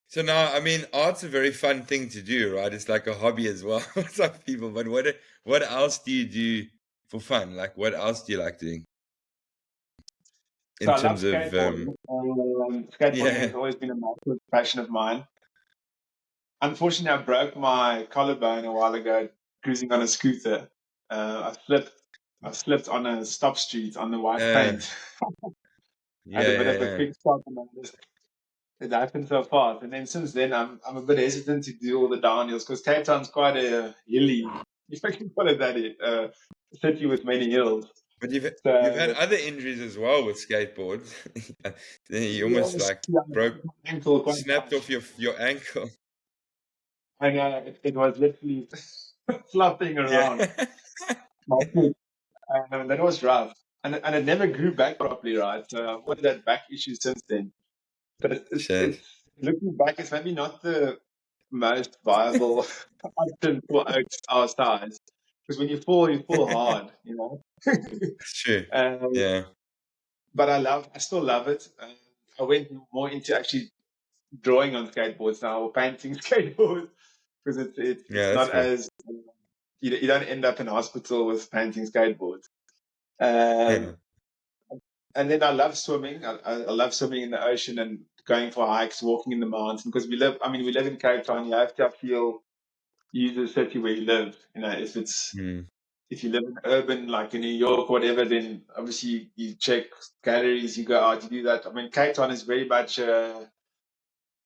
So now, I mean, art's a very fun thing to do, right? It's like a hobby as well for some people. But what else do you do for fun? Like, what else do you like doing So in I love terms of, skateboarding. Skateboarding yeah, has always been a massive passion of mine. Unfortunately, I broke my collarbone a while ago cruising on a scooter. I slipped on a stop street on the white uh, paint. I had yeah, a bit yeah, of a yeah. quick stop, and it happened so fast. And then since then, I'm a bit hesitant to do all the downhills because Cape Town's quite a hilly, if I can call it that, city with many hills. But you've had So other injuries as well with skateboards. You almost yes, like yeah, broke, ankle quite snapped off much. your ankle. And it was literally flopping around Yeah. my foot. That was rough. And it never grew back properly, right? So I've got that back issue since then. But Shit. it's looking back, it's maybe not the most viable option for our size. Because when you fall hard, you know. It's true. um, Yeah. but I still love it. I went more into actually drawing on skateboards now, or painting skateboards, because Yeah, it's that's not cool. as you don't end up in hospital with painting skateboards. Um, Yeah. and then I love swimming. I love swimming in the ocean and going for hikes, walking in the mountains. Because we live in Cape Town. You have to feel use the city where you live. Mm, If you live in urban, like in New York, whatever, then obviously you check galleries, you go out, you do that. I mean, Cape Town is very much an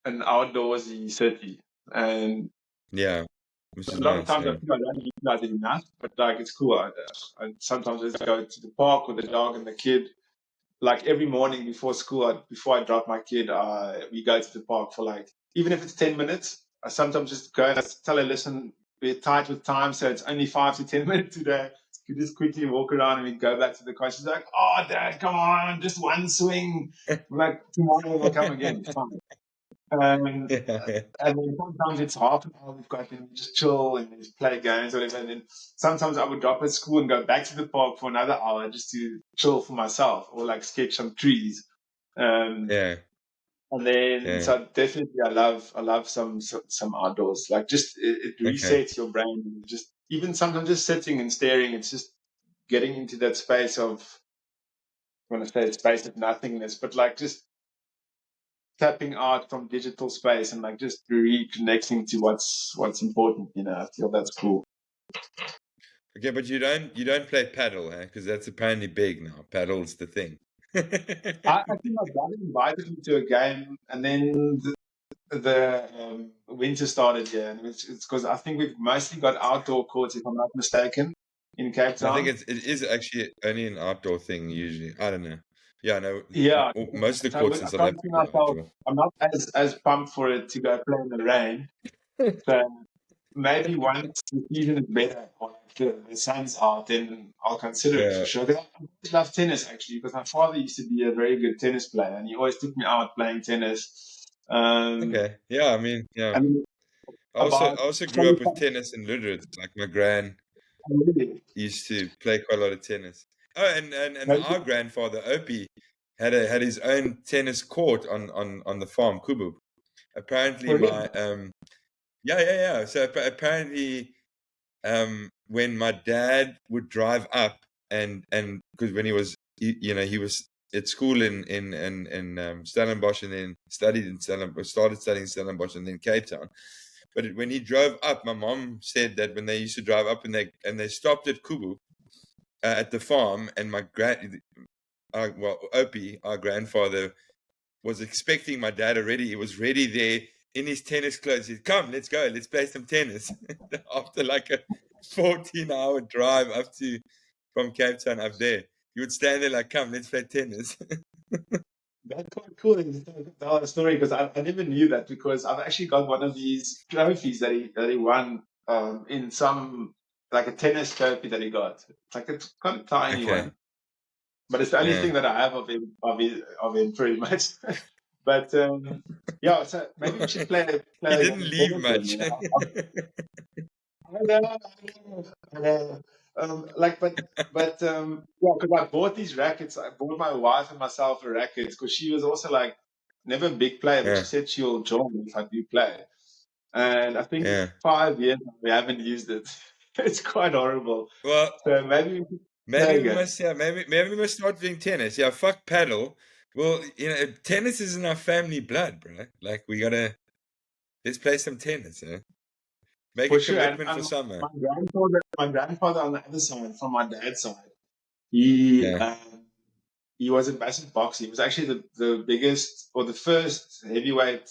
outdoorsy city, and yeah. Which a is lot of nice. times I Yeah. feel I don't utilize it enough. But like, it's cool. I sometimes I just go to the park with the dog and the kid. Like every morning before school, before I drop my kid, we go to the park for like, even if it's 10 minutes, I sometimes just go and I tell her, listen, we're tight with time, so it's only 5 to 10 minutes today. You just quickly walk around and we go back to the car. She's like, oh, Dad, come on, just one swing. I'm like, tomorrow we'll come again. It's fine. Um, Yeah. and then sometimes it's half an hour we've got, and we just chill and just play games or whatever. And then sometimes I would drop at school and go back to the park for another hour just to chill for myself or like sketch some trees. Um, Yeah. and then Yeah. so definitely I love some outdoors. Like, just it Okay. resets your brain. Just even sometimes just sitting and staring. It's just getting into that space of want to say space of nothingness, but like just tapping out from digital space and like just reconnecting to what's important. I feel that's cool. Okay, but you don't play paddle, huh? Because that's apparently big now. Paddle's the thing. I think my brother invited me to a game, and then the winter started here, and it's because I think we've mostly got outdoor courts, if I'm not mistaken, in Cape I think Town. it is actually only an outdoor thing usually. I don't know. Yeah, no. Yeah, Most of the so courts in I South can't see Africa are myself. outdoor. I'm not as pumped for it to go play in the rain. So maybe once the season is better, or like the sun's out, then I'll consider it for Yeah. sure. 'Cause I love tennis actually, because my father used to be a very good tennis player, and he always took me out playing tennis. Okay. Yeah. I mean, yeah. And I about also grew up with 25 tennis and Lüderitz. Like my gran really, used to play quite a lot of tennis. Oh, and maybe our grandfather Opie had his own tennis court on the farm, Kubu. Apparently, for him. my yeah. So apparently, when my dad would drive up and because when he was he was at school in Stellenbosch and then studied in Stellenbosch, started studying in Stellenbosch and then Cape Town. But when he drove up, my mom said that when they used to drive up and they stopped at Kubu at the farm, and Opie, our grandfather, was expecting my dad already. He was ready there in his tennis clothes. He said, "Come, let's go. Let's play some tennis." After like a 14-hour drive up to from Cape Town up there, he would stand there like, "Come, let's play tennis." That's quite cool that you tell the story, because I never knew that, because I've actually got one of these trophies that he won in some, like a tennis trophy that he got. It's kind of tiny Okay. one, but it's the only Yeah. thing that I have of him pretty much. But yeah, so maybe we should He play a didn't game of leave tennis then. much. I know, I know. Yeah, because I bought these rackets. I bought my wife and myself a racket, because she was also like never a big player, but she Yeah. said she'll join if I do play. And I think Yeah. 5 years now we haven't used it. It's quite horrible. Well, So maybe we could play maybe we again. must. Yeah. Maybe we must start doing tennis. Yeah. Fuck paddle. Well, tennis is in our family blood, bro. Like we gotta let's play some tennis. Make a For sure. And, commitment for and summer. my grandfather on the other side, from my dad's side, he Yeah. he was in massive boxing. He was actually the biggest, or the first heavyweight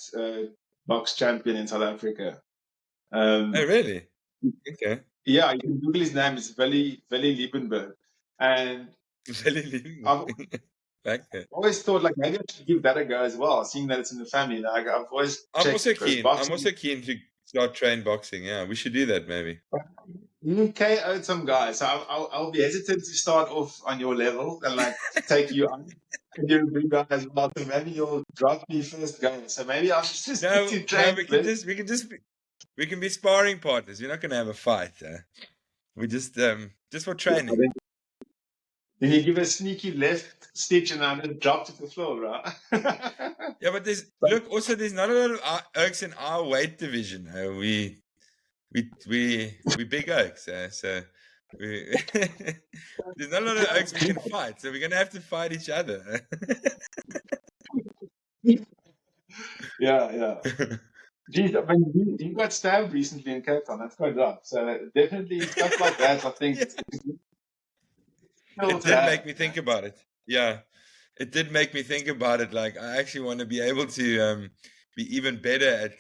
box champion in South Africa. Oh, Um, really? Okay. yeah, you can Google his name. It's Willie Liebenberg. And Really leaving. I've Like that. always thought like maybe I should give that a go as well, seeing that it's in the family. Like I've always I'm checked also because keen. I'm boxing. also keen to start train boxing. Yeah, we should do that maybe. You KO'd some guys, so I'll be hesitant to start off on your level and like take you on. And you're a big guy as well, so maybe you'll drop me first go. So maybe I'll just need No, to no, train this. we can be sparring partners. We're not gonna have a fight. We just for training. Then you give a sneaky left stitch and I just drop to the floor, right? Yeah, but there's not a lot of oaks in our weight division. We big oaks. So we there's not a lot of oaks we can fight. So we're gonna have to fight each other. Yeah, yeah. Geez, I mean, you got stabbed recently in Cape Town. That's quite rough. So definitely stuff like that, I think, Yeah. it's a good skill It to did make have. me think about it. Yeah, it did make me think about it. Like I actually want to be able to be even better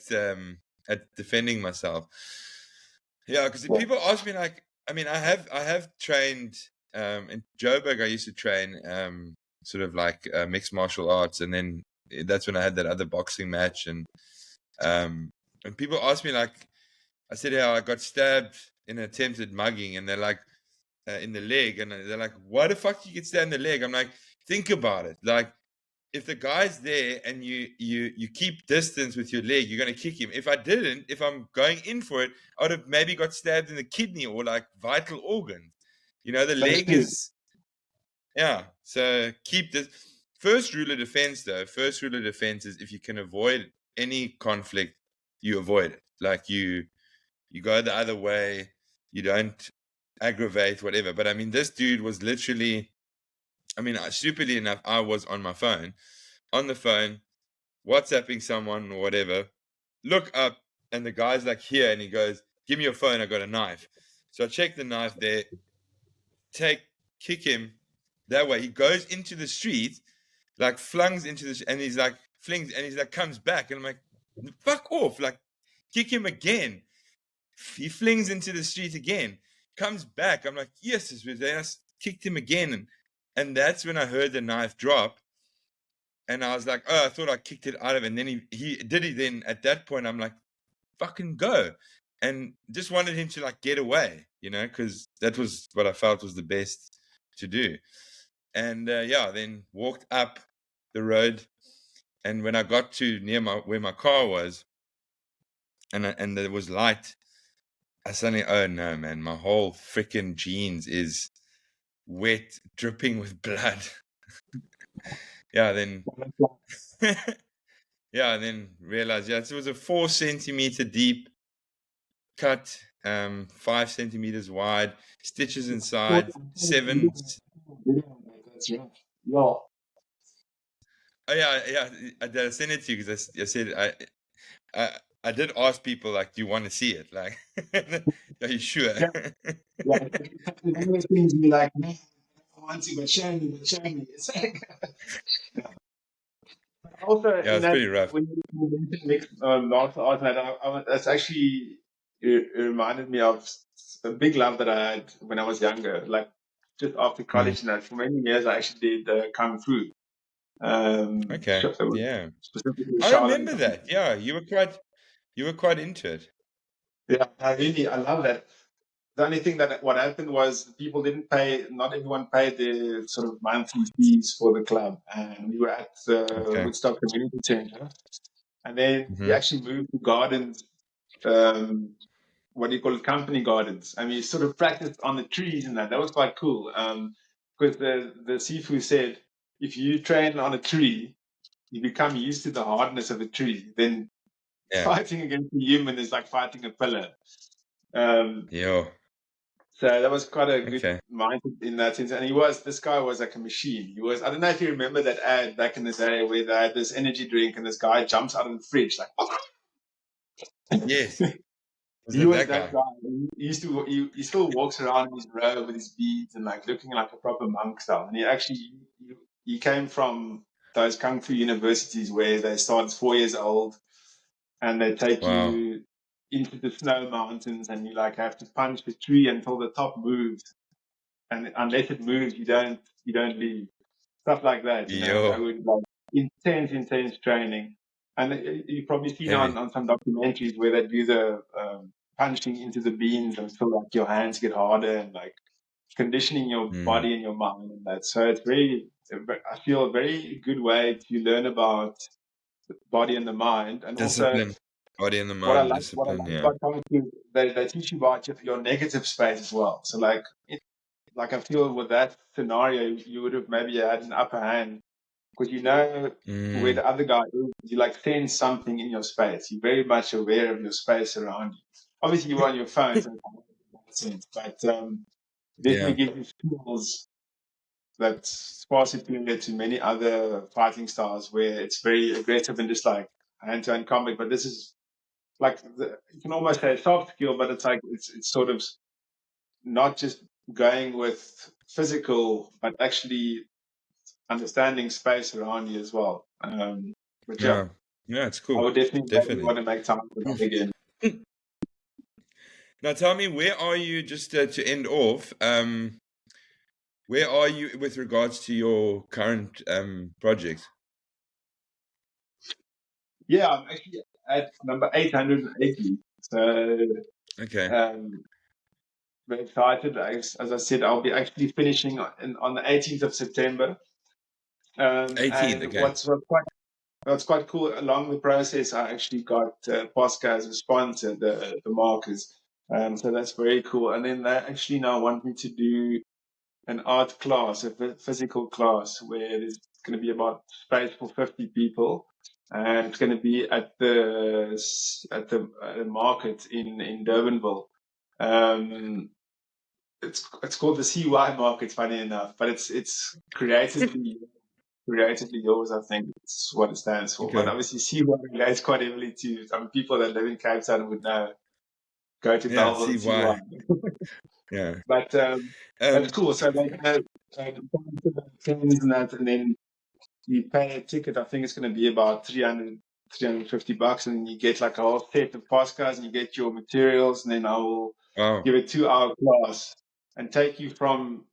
at defending myself. Yeah, because Yeah. people ask me like, I mean, I have trained in Joburg. I used to train sort of like mixed martial arts, and then that's when I had that other boxing match, um, and people ask me like, I said, yeah, I got stabbed in an attempted mugging, and they're like, in the leg, and they're like, "Why the fuck you get stabbed in the leg?" I'm like, think about it. Like, if the guy's there and you keep distance with your leg, you're gonna kick him. If I didn't, if I'm going in for it, I would have maybe got stabbed in the kidney or like vital organs. The That's leg true. is yeah. So keep this. First rule of defense, though. First rule of defense is if you can avoid any conflict, you avoid it. Like you go the other way, you don't aggravate whatever. But I mean, this dude was literally I mean, stupidly enough, I was on my phone, on the phone, WhatsApping someone or whatever. Look up, and the guy's like here, and he goes, "Give me your phone. I got a knife." So I check the knife there, kick him that way. He goes into the street, like flungs into the, and he's like flings, and he's like comes back, and I'm like, "Fuck off!" Like, kick him again. He flings into the street again, comes back. I'm like, "Yes, then I kicked him again," and that's when I heard the knife drop. And I was like, "Oh, I thought I kicked it out of it." And then he did it. Then at that point, I'm like, "Fucking go." And just wanted him to like get away, because that was what I felt was the best to do. And yeah, then walked up the road. And when I got to near where my car was, and there was light, I suddenly, oh no, man, my whole freaking jeans is wet, dripping with blood. Yeah, then yeah, and then realized, it was a 4 centimeter deep cut, 5 centimeters wide, stitches inside, seven. That's right. Yeah. Oh yeah. I sent it to you because I said I did ask people, like, do you want to see it? Like, are you sure? Yeah. Yeah. It's one of those things be like, "Man, I want to, but show me, but show me." It's like, yeah. Also, Yeah, in it's that, pretty rough. when you mentioned mixed martial arts, and that's actually, it reminded me of a big love that I had when I was younger. Like, just after Mm, college, and that for many years, I actually did kung fu. okay. Yeah, Specifically I Shaolin remember kung that. Yeah, you were quite into it. fu. Yeah, I love that. The only thing that what happened was people didn't pay. Not everyone paid the sort of monthly fees for the club, and we were at the Okay. Woodstock Community Center, and then we Hmm. actually moved to gardens. Um, what do you call it? Company gardens, and we sort of practiced on the trees and that. That was quite cool. Because the Sifu said, if you train on a tree, you become used to the hardness of a tree. Then Yeah. fighting against a human is like fighting a pillar. Um, Yo. so that was quite a good Okay. mindset in that sense. And this guy was like a machine. I don't know if you remember that ad back in the day where they had this energy drink and this guy jumps out of the fridge like, Yes. Was he it was that that guy? guy. He still walks around in his robe with his beads and like looking like a proper monk style. And he came from those kung fu universities where they start as 4 years old and they take Wow. you into the snow mountains and you like have to punch the tree until the top moves, and unless it moves you don't leave, stuff like that, I Yo. would like intense training. And you've probably seen Heavy. on some documentaries where they do the punching into the beans until like your hands get harder and like conditioning your Mm. body and your mind and that. So it's I feel a very good way to learn about the body and the mind. And also Discipline. Body and the what I mind. like what I Discipline. like Yeah. about comic is they teach you about your negative space as well. So like I feel with that scenario, you would have maybe had an upper hand because you know where Mm. the other guy is. You like sense something in your space. You're very much aware of your space around you. Obviously, you're on your phone, so it's sense, but it definitely Yeah. gives you skills that's far superior to many other fighting styles where it's very aggressive and just like hand-to-hand combat. But this is like you can almost say a soft skill, but it's like it's sort of not just going with physical, but actually understanding space around you as well. But yeah, Yeah. Yeah. It's I cool. would definitely Definitely. want to make time for that again. Now tell me, where are you, just to end off? Where are you with regards to your current project? Yeah, I'm actually at number 880. So Okay. um, very excited. As I said, I'll be actually finishing on the 18th of September. 18th. And Okay. what's quite cool along the process, I actually got Posca as a sponsor, the markers. So that's very cool. And then they actually now want me to do an art class, a physical class, where there's going to be about space for 50 people, and it's going to be at the market in Durbanville. Um, it's called the CY market, funny enough, but it's creatively yours. I think it's what it stands for. But Okay. obviously, CY relates quite heavily to people that live in Cape Town would know. Go to Yeah. Bellville See and CY. why. Yeah. But that's cool. So they're gonna come to the things and that, and then you pay a ticket. I think it's going to be about 350 bucks, and then you get like a whole set of postcards, and you get your materials, and then I will Wow. give a 2-hour class and take you from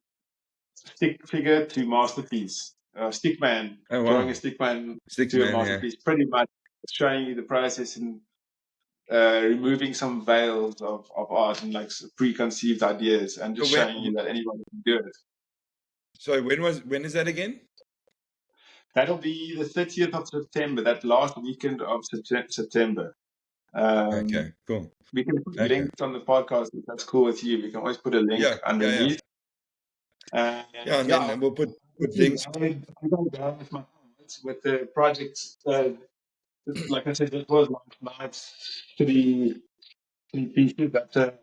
stick figure to masterpiece. Stickman, Oh drawing a wow. stickman Stick to a man. Yeah. masterpiece, pretty much showing you the process and removing some veils of art and like preconceived ideas, and So just showing you that anybody can do it. So when is that again? That'll be the 30th of September, that last weekend of September. Okay. Cool. We can put Okay. links on the podcast if that's cool with you. We can always put a link Yeah. Yeah. Yeah. underneath. And Yeah. And yeah, then we'll put links. I don't go with my with the project. Like I said, this was last night's three pieces. That's a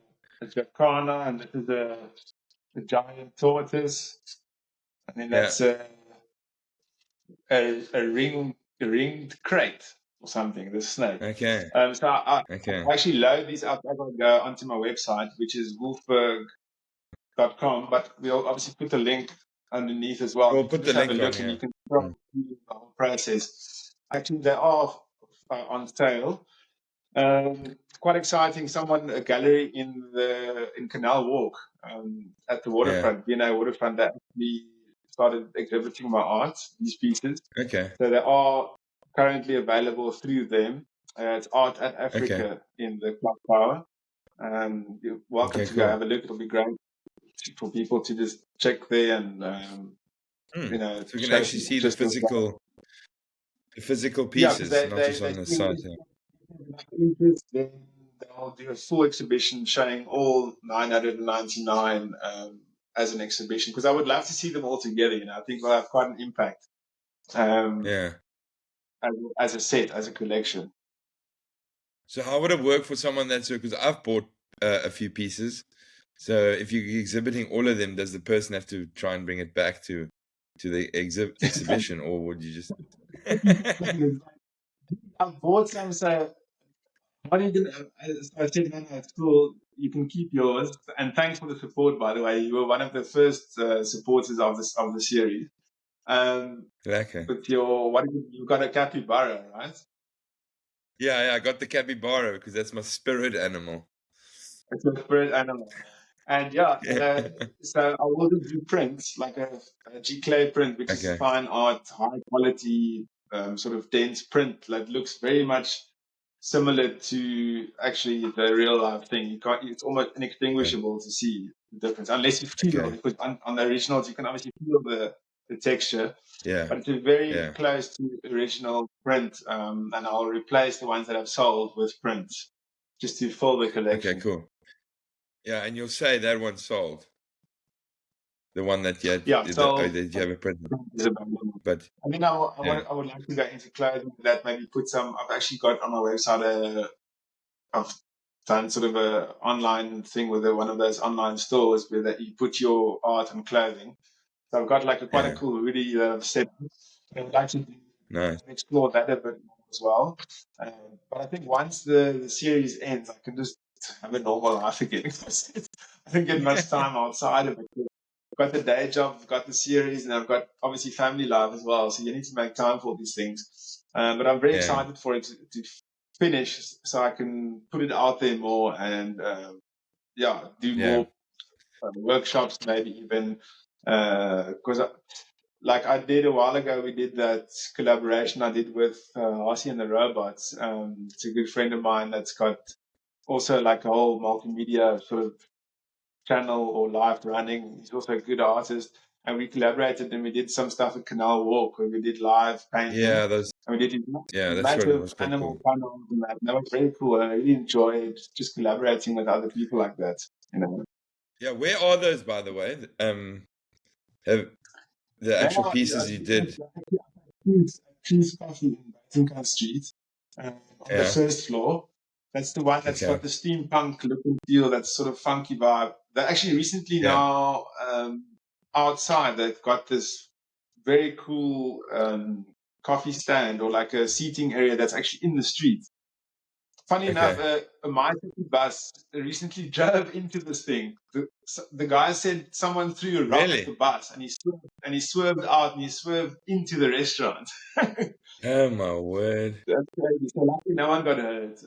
jacana, and this is a giant tortoise, and then Yeah. that's a ringed crate or something, the snake. Okay. So I Okay. actually load these up. I gotta go onto my website, which is wulfberg.com, but we'll obviously put the link underneath as well. We'll You can put the just have a link on look and you here. can scroll through the whole process. Actually, they are on sale. Quite exciting. A gallery in Canal Walk at the Yeah. waterfront, V&A waterfront, that actually started exhibiting my art, these pieces. Okay. So they are currently available through them. It's Art at Okay. Africa in the Clock Tower. You're welcome Okay. to go Cool. have a look. It'll be great for people to just check there and So we can show actually people see just the physical yeah, because pieces, not just on the site. interest, then they'll do a full exhibition showing all 999 as an exhibition. Because I would love to see them all together. I think they'll have quite an impact Yeah. as a set, as a collection. So how would it work for someone that's because I've bought a few pieces. So if you're exhibiting all of them, does the person have to try and bring it back to the exhibition, or would you just? I've bought some, so what are you gonna? I said, no, it's cool. You can keep yours, and thanks for the support. By the way, you were one of the first supporters of the series. Um, Okay. with your you've got a capybara, right? Yeah, I got the capybara because that's my spirit animal. It's a spirit animal. And yeah, Yeah. so I will do prints, like a G-clay print, which is Okay. fine art, high quality, sort of dense print that looks very much similar to actually the real life thing. It's almost Okay. inextinguishable to see the difference, unless you feel, Okay. because on the originals, you can obviously feel the texture, Yeah. but it's a very Yeah. close to original print. And I'll replace the ones that I've sold with prints just to fill the Okay. collection. Cool. Yeah, and you'll say that one's sold. The one that you had, Yeah, so that you have a print. is available. But I mean, yeah, I would like to go into clothing that, maybe put some. I've actually got on my website. I've done sort of a online thing with one of those online stores where that you put your art and clothing. So I've got like quite a yeah, cool hoodie that I've set. I would like to nice. explore that a bit more as well. But I think once the series ends, I can just have a normal life again. I don't get much time outside of it. I've got the day job, I've got the series, and I've got obviously family life as well. So you need to make time for these things. But I'm very Yeah, excited for it to finish, so I can put it out there more and do yeah, more workshops, maybe even because like I did a while ago, we did that collaboration I did with Hossy and the Robots. It's a good friend of mine that's got also like a whole multimedia sort of channel or live running. He's also a good artist. And we collaborated and we did some stuff at Canal Walk where we did live painting. yeah. Those, And we did yeah, that's what massive was quite animal cool. panels and that. And that was very cool. And I really enjoyed just collaborating with other people like that. Yeah, where are those, by the way? Have the They actual are pieces you did? Trees Coffee in Basingstoke Street on the Yeah. first floor. That's the one that's Okay. got the steampunk look and feel, that's sort of funky vibe. they actually recently Yeah. now outside they've got this very cool coffee stand or like a seating area that's actually in the street. Funny enough, Okay. a my city bus recently drove into this thing. The guy said someone threw a rock at the Really? bus, and he swerved out and he swerved into the restaurant. Oh my word. That's crazy. So luckily no one got hurt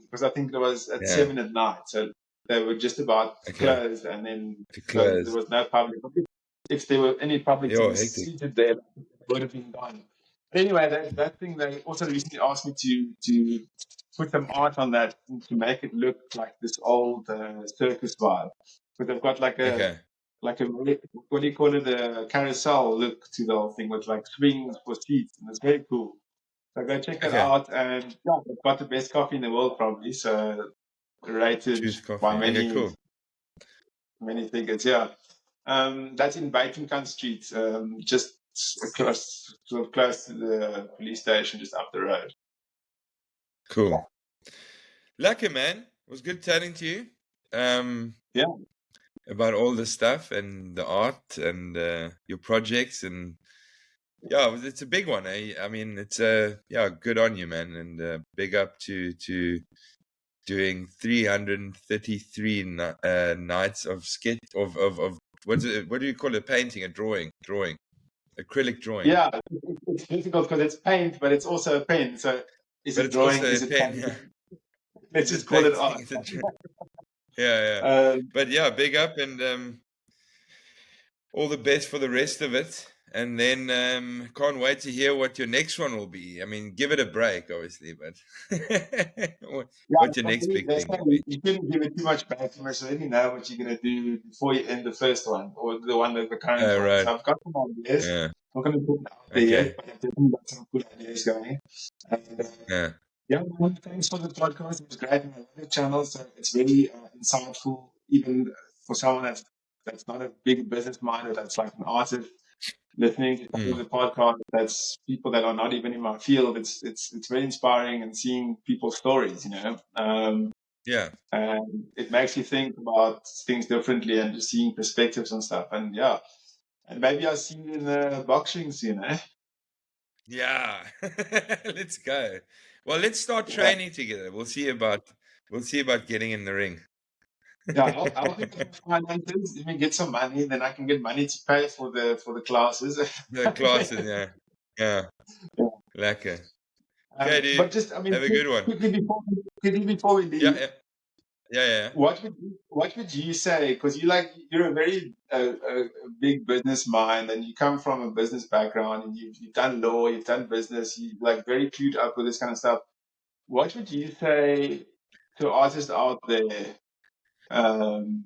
because I think it was at Yeah. 7 at night, so they were just about to Okay. close, and then To so there close. was no public. If there were any public to Yo, be hectic. seated there, it would have been done. But anyway, that thing they also recently asked me to put some art on that to make it look like this old circus vibe. But they've got Okay. like a what do you call it, a carousel look to the whole thing with like swings for seats, and it's very cool. So go check that Okay. out, and yeah, they've got the best coffee in the world probably. So rated Choose by coffee. Okay, many cool. many thinkers. Yeah, that's in Buitenkamp Street, just across, sort of close to the police station, just up the road. Cool. Lucky, man. It was good chatting to you. Yeah, About all the stuff and the art and your projects and yeah, it's a big one. Eh? I mean, it's yeah, good on you, man, and big up to doing 333 nights of sketch of what's it? What do you call it? Painting, a drawing, acrylic drawing. yeah. It's difficult because it's paint, but it's also a pen. So is But it it's drawing? also a Is it pen. Yeah, painting? Let's is just it call it painting? art. Yeah, yeah. Um, But yeah, big up and all the best for the rest of it. And then can't wait to hear what your next one will be. I mean, give it a break, obviously, but Yeah, what your next probably big that's thing why will be. you shouldn't give it too much back to me. So let me know what you're gonna do before you end the first one or the current Oh, one. right. So I've got some ideas. Yeah. I'm not gonna put it out there Okay. yet, but I've definitely got some good ideas going. And Yeah. yeah, man, thanks for the podcast. It was great. And I love the channel, so it's very insightful, even for someone that's not a big business minded, that's like an artist listening to some of Mm. the podcast. That's people that are not even in my field. It's very inspiring and seeing people's stories, you know. Yeah. And it makes you think about things differently and just seeing perspectives and stuff. And yeah, and maybe I'll see you in the boxing soon, eh? Yeah. Let's go. Well, let's start Yeah, training together. We'll see about getting in the ring. yeah. I'll think of finances. Let me get some money, then I can get money to pay for the classes. The classes, yeah. Yeah. Yeah. Lekker. Okay, But dude. just, I mean, Have a good one. quickly before we Yeah, leave, yeah. Yeah, yeah. what would you say? Because you're a very a big business mind, and you come from a business background, and you've done law, you've done business, you like very clued up with this kind of stuff. What would you say to artists out there um,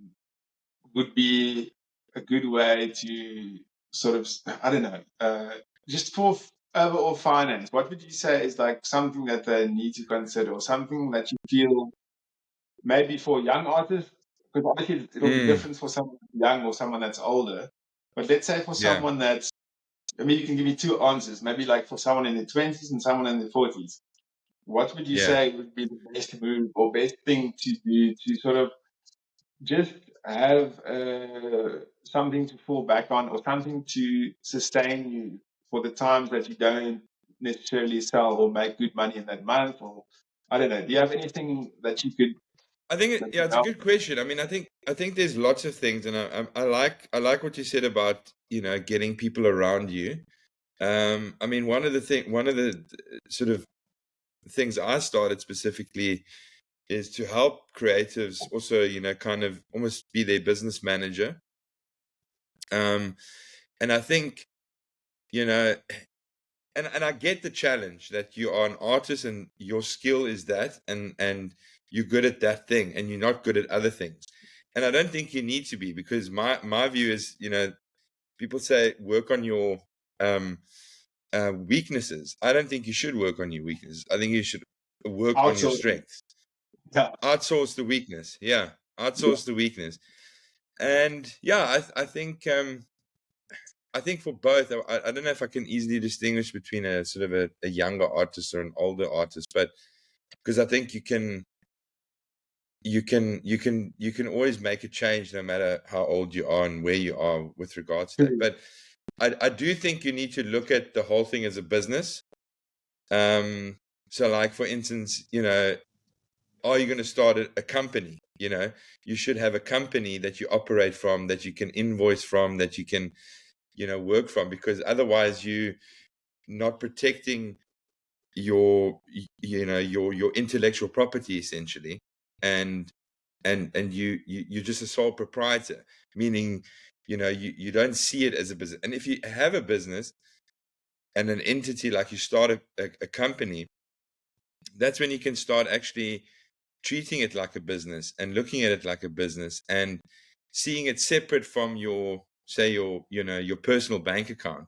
would be a good way to sort of, I don't know, just for overall finance? What would you say is like something that they need to consider, or something that you feel maybe for young artists, because obviously it'll be Mm, different for someone young or someone that's older. But let's say for yeah, someone that's, I mean, you can give me two answers. Maybe like for someone in their 20s and someone in their 40s. What would you yeah. say would be the best move or best thing to do to sort of just have something to fall back on or something to sustain you for the times that you don't necessarily sell or make good money in that month? Or I don't know. Do you have anything that you could I think that yeah, could it's a help? good question. I mean, I think there's lots of things, and I like what you said about getting people around you. I mean, one of the sort of things I started specifically is to help creatives also, kind of almost be their business manager. Um, and I think, you know, and I get the challenge that you are an artist and your skill is that, and you're good at that thing and you're not good at other things. And I don't think you need to be, because my view is, people say work on your um weaknesses. I don't think you should work on your weaknesses. I think you should work on your Outsourcing. strengths. Yeah. Outsource the weakness. Yeah, Yeah. outsource the weakness. And yeah, I think for both, I don't know if I can easily distinguish between a sort of a younger artist or an older artist, but because I think you can, you can always make a change no matter how old you are and where you are with regards to that. True. But I do think you need to look at the whole thing as a business. So like, for instance, are you going to start a company? You should have a company that you operate from, that you can invoice from, that you can, work from, because otherwise you not protecting your intellectual property, essentially. And you're just a sole proprietor, meaning, you don't see it as a business. And if you have a business and an entity, like you start a company, that's when you can start actually treating it like a business and looking at it like a business and seeing it separate from your, say, your personal bank account.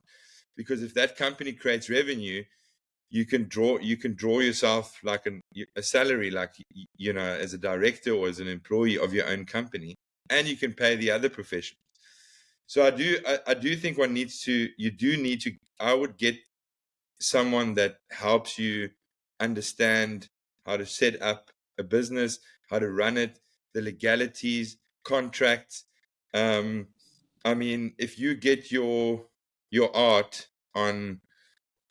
Because if that company creates revenue, you can draw yourself like a salary, like, as a director or as an employee of your own company, and you can pay the other professionals. So I do think you do need to, I would get someone that helps you understand how to set up a business, how to run it, the legalities, contracts. I mean, if you get your art on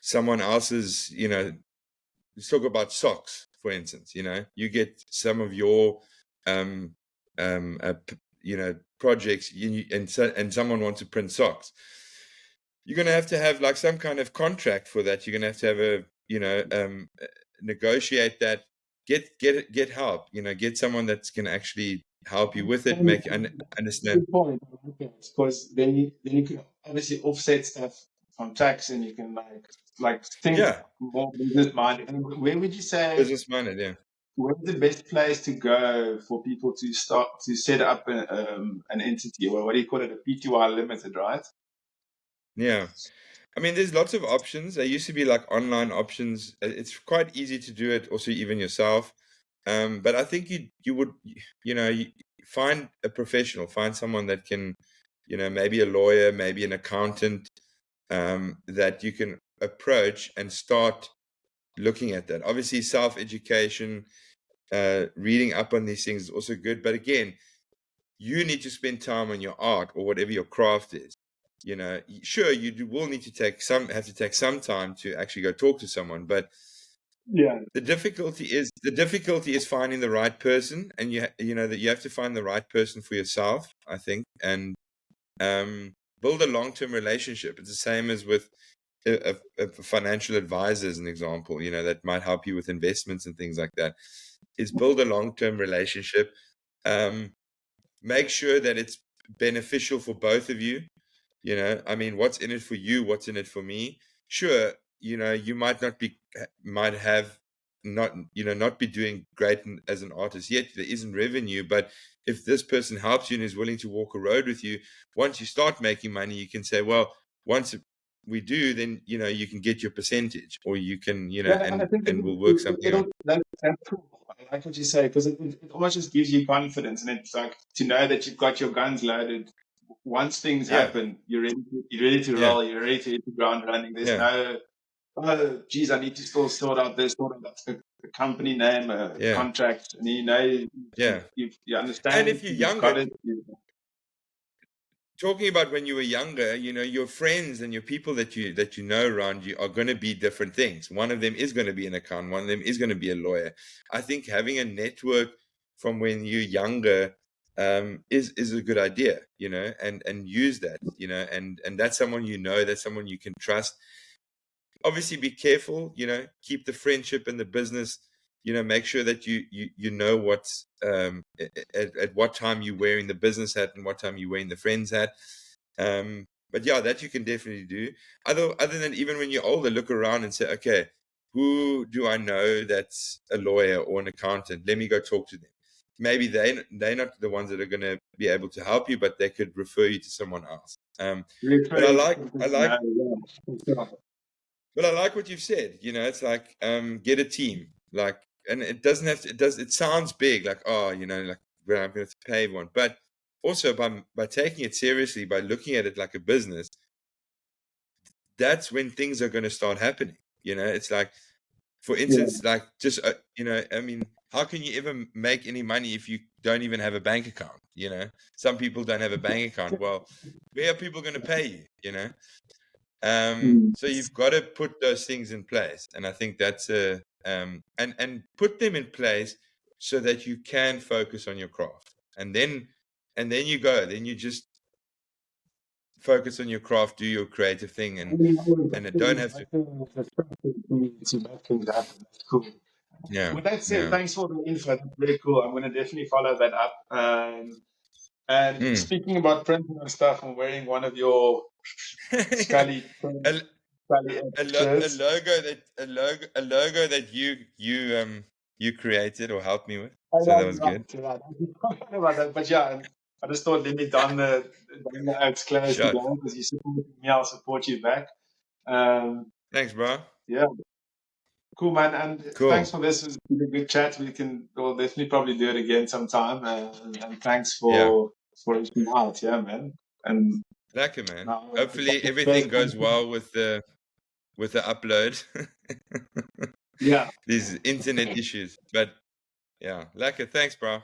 someone else's, let's talk about socks, for instance. You get some of your um projects, and someone wants to print socks. You're going to have like some kind of contract for that. You're going to have a negotiate that. Get help. Get someone that's going to actually help you with it, make you understand. Good point. Okay. Because then you can obviously offset stuff from tax, and you can like think Yeah, more business minded. And where would you say, business minded. Yeah. where's the best place to go for people to start to set up an entity, or what do you call it, a PTY limited, right? Yeah. I mean, there's lots of options. There used to be like online options. It's quite easy to do it also, even yourself. But I think you would, find a professional, find someone that can, maybe a lawyer, maybe an accountant, that you can approach and start looking at that. Obviously, self-education, reading up on these things is also good. But again, you need to spend time on your art or whatever your craft is. Sure, will need to have to take some time to actually go talk to someone, but Yeah. the difficulty is finding the right person, and that you have to find the right person for yourself, I think, and build a long-term relationship. It's the same as with a financial advisor, as an example, that might help you with investments and things like that. Is build a long-term relationship. Make sure that it's beneficial for both of you. I mean, what's in it for you? What's in it for me? Sure, you might have not be doing great as an artist yet. There isn't revenue, but if this person helps you and is willing to walk a road with you, once you start making money, you can say, well, once we do, then you can get your percentage, or you can, Yeah, and I and think we'll work something out. that's cool. I like what you say, because it almost just gives you confidence, and it's like to know that you've got your guns loaded. Once things Yeah, happen, you're ready to yeah, roll. You're ready to hit the ground running. There's yeah, no, oh, geez, I need to still sort out a company name, a yeah, contract, and yeah. you And understand, if you're you've younger, got it. talking about when you were younger, your friends and your people that you know around you are going to be different things. One of them is going to be an accountant. One of them is going to be a lawyer. I think having a network from when you're younger is a good idea, and use that, and that's someone, that's someone you can trust. Obviously, be careful, keep the friendship and the business, make sure that you know what's at what time you're wearing the business hat and what time you're wearing the friends hat. But yeah, that you can definitely do. Other than, even when you're older, look around and say, okay, who do I know that's a lawyer or an accountant? Let me go talk to them. Maybe they're not the ones that are going to be able to help you, but they could refer you to someone else. But Refer I you to like something I to know. like Yeah. but I like what you've said. It's like, get a team. Like, and it doesn't have to. It sounds big, like, oh, like, well, I'm going to pay one. But also, by taking it seriously, by looking at it like a business, that's when things are going to start happening. It's like, for Yeah. instance, like, just I mean, how can you ever make any money if you don't even have a bank account? Some people don't have a bank account. Well, where are people going to pay you? Mm. So you've got to put those things in place, and I think that's and put them in place so that you can focus on your craft, and then you go. Then you just focus on your craft, do your creative thing, I and mean, it don't have to. the strategy to make things happen. That's cool. Yeah, With that said, yeah. thanks for the info. That's very cool. I'm going to definitely follow that up. And Mm. speaking about printing and stuff, I'm wearing one of your Scully a, Scully a shirts. logo that you created or helped me with. Oh, So yeah, that was you're good. right. You're right. I forgot about that. But yeah, I just thought let me don the ads close Shot. today because you support me, I'll support you back. Um, Thanks, bro. yeah, cool, man. And thanks Cool. for this. It's been a good chat. We'll definitely probably do it again sometime. And thanks Yeah. for reaching out. Yeah, man. And Lekker, man. now Hopefully everything first, goes well with the upload. yeah, These internet issues. But yeah, lekker. Thanks, bro.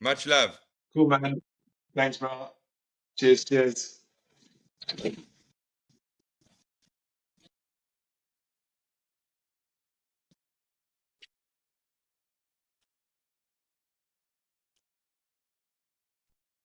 Much love. cool, man. Thanks, bro. Cheers, cheers.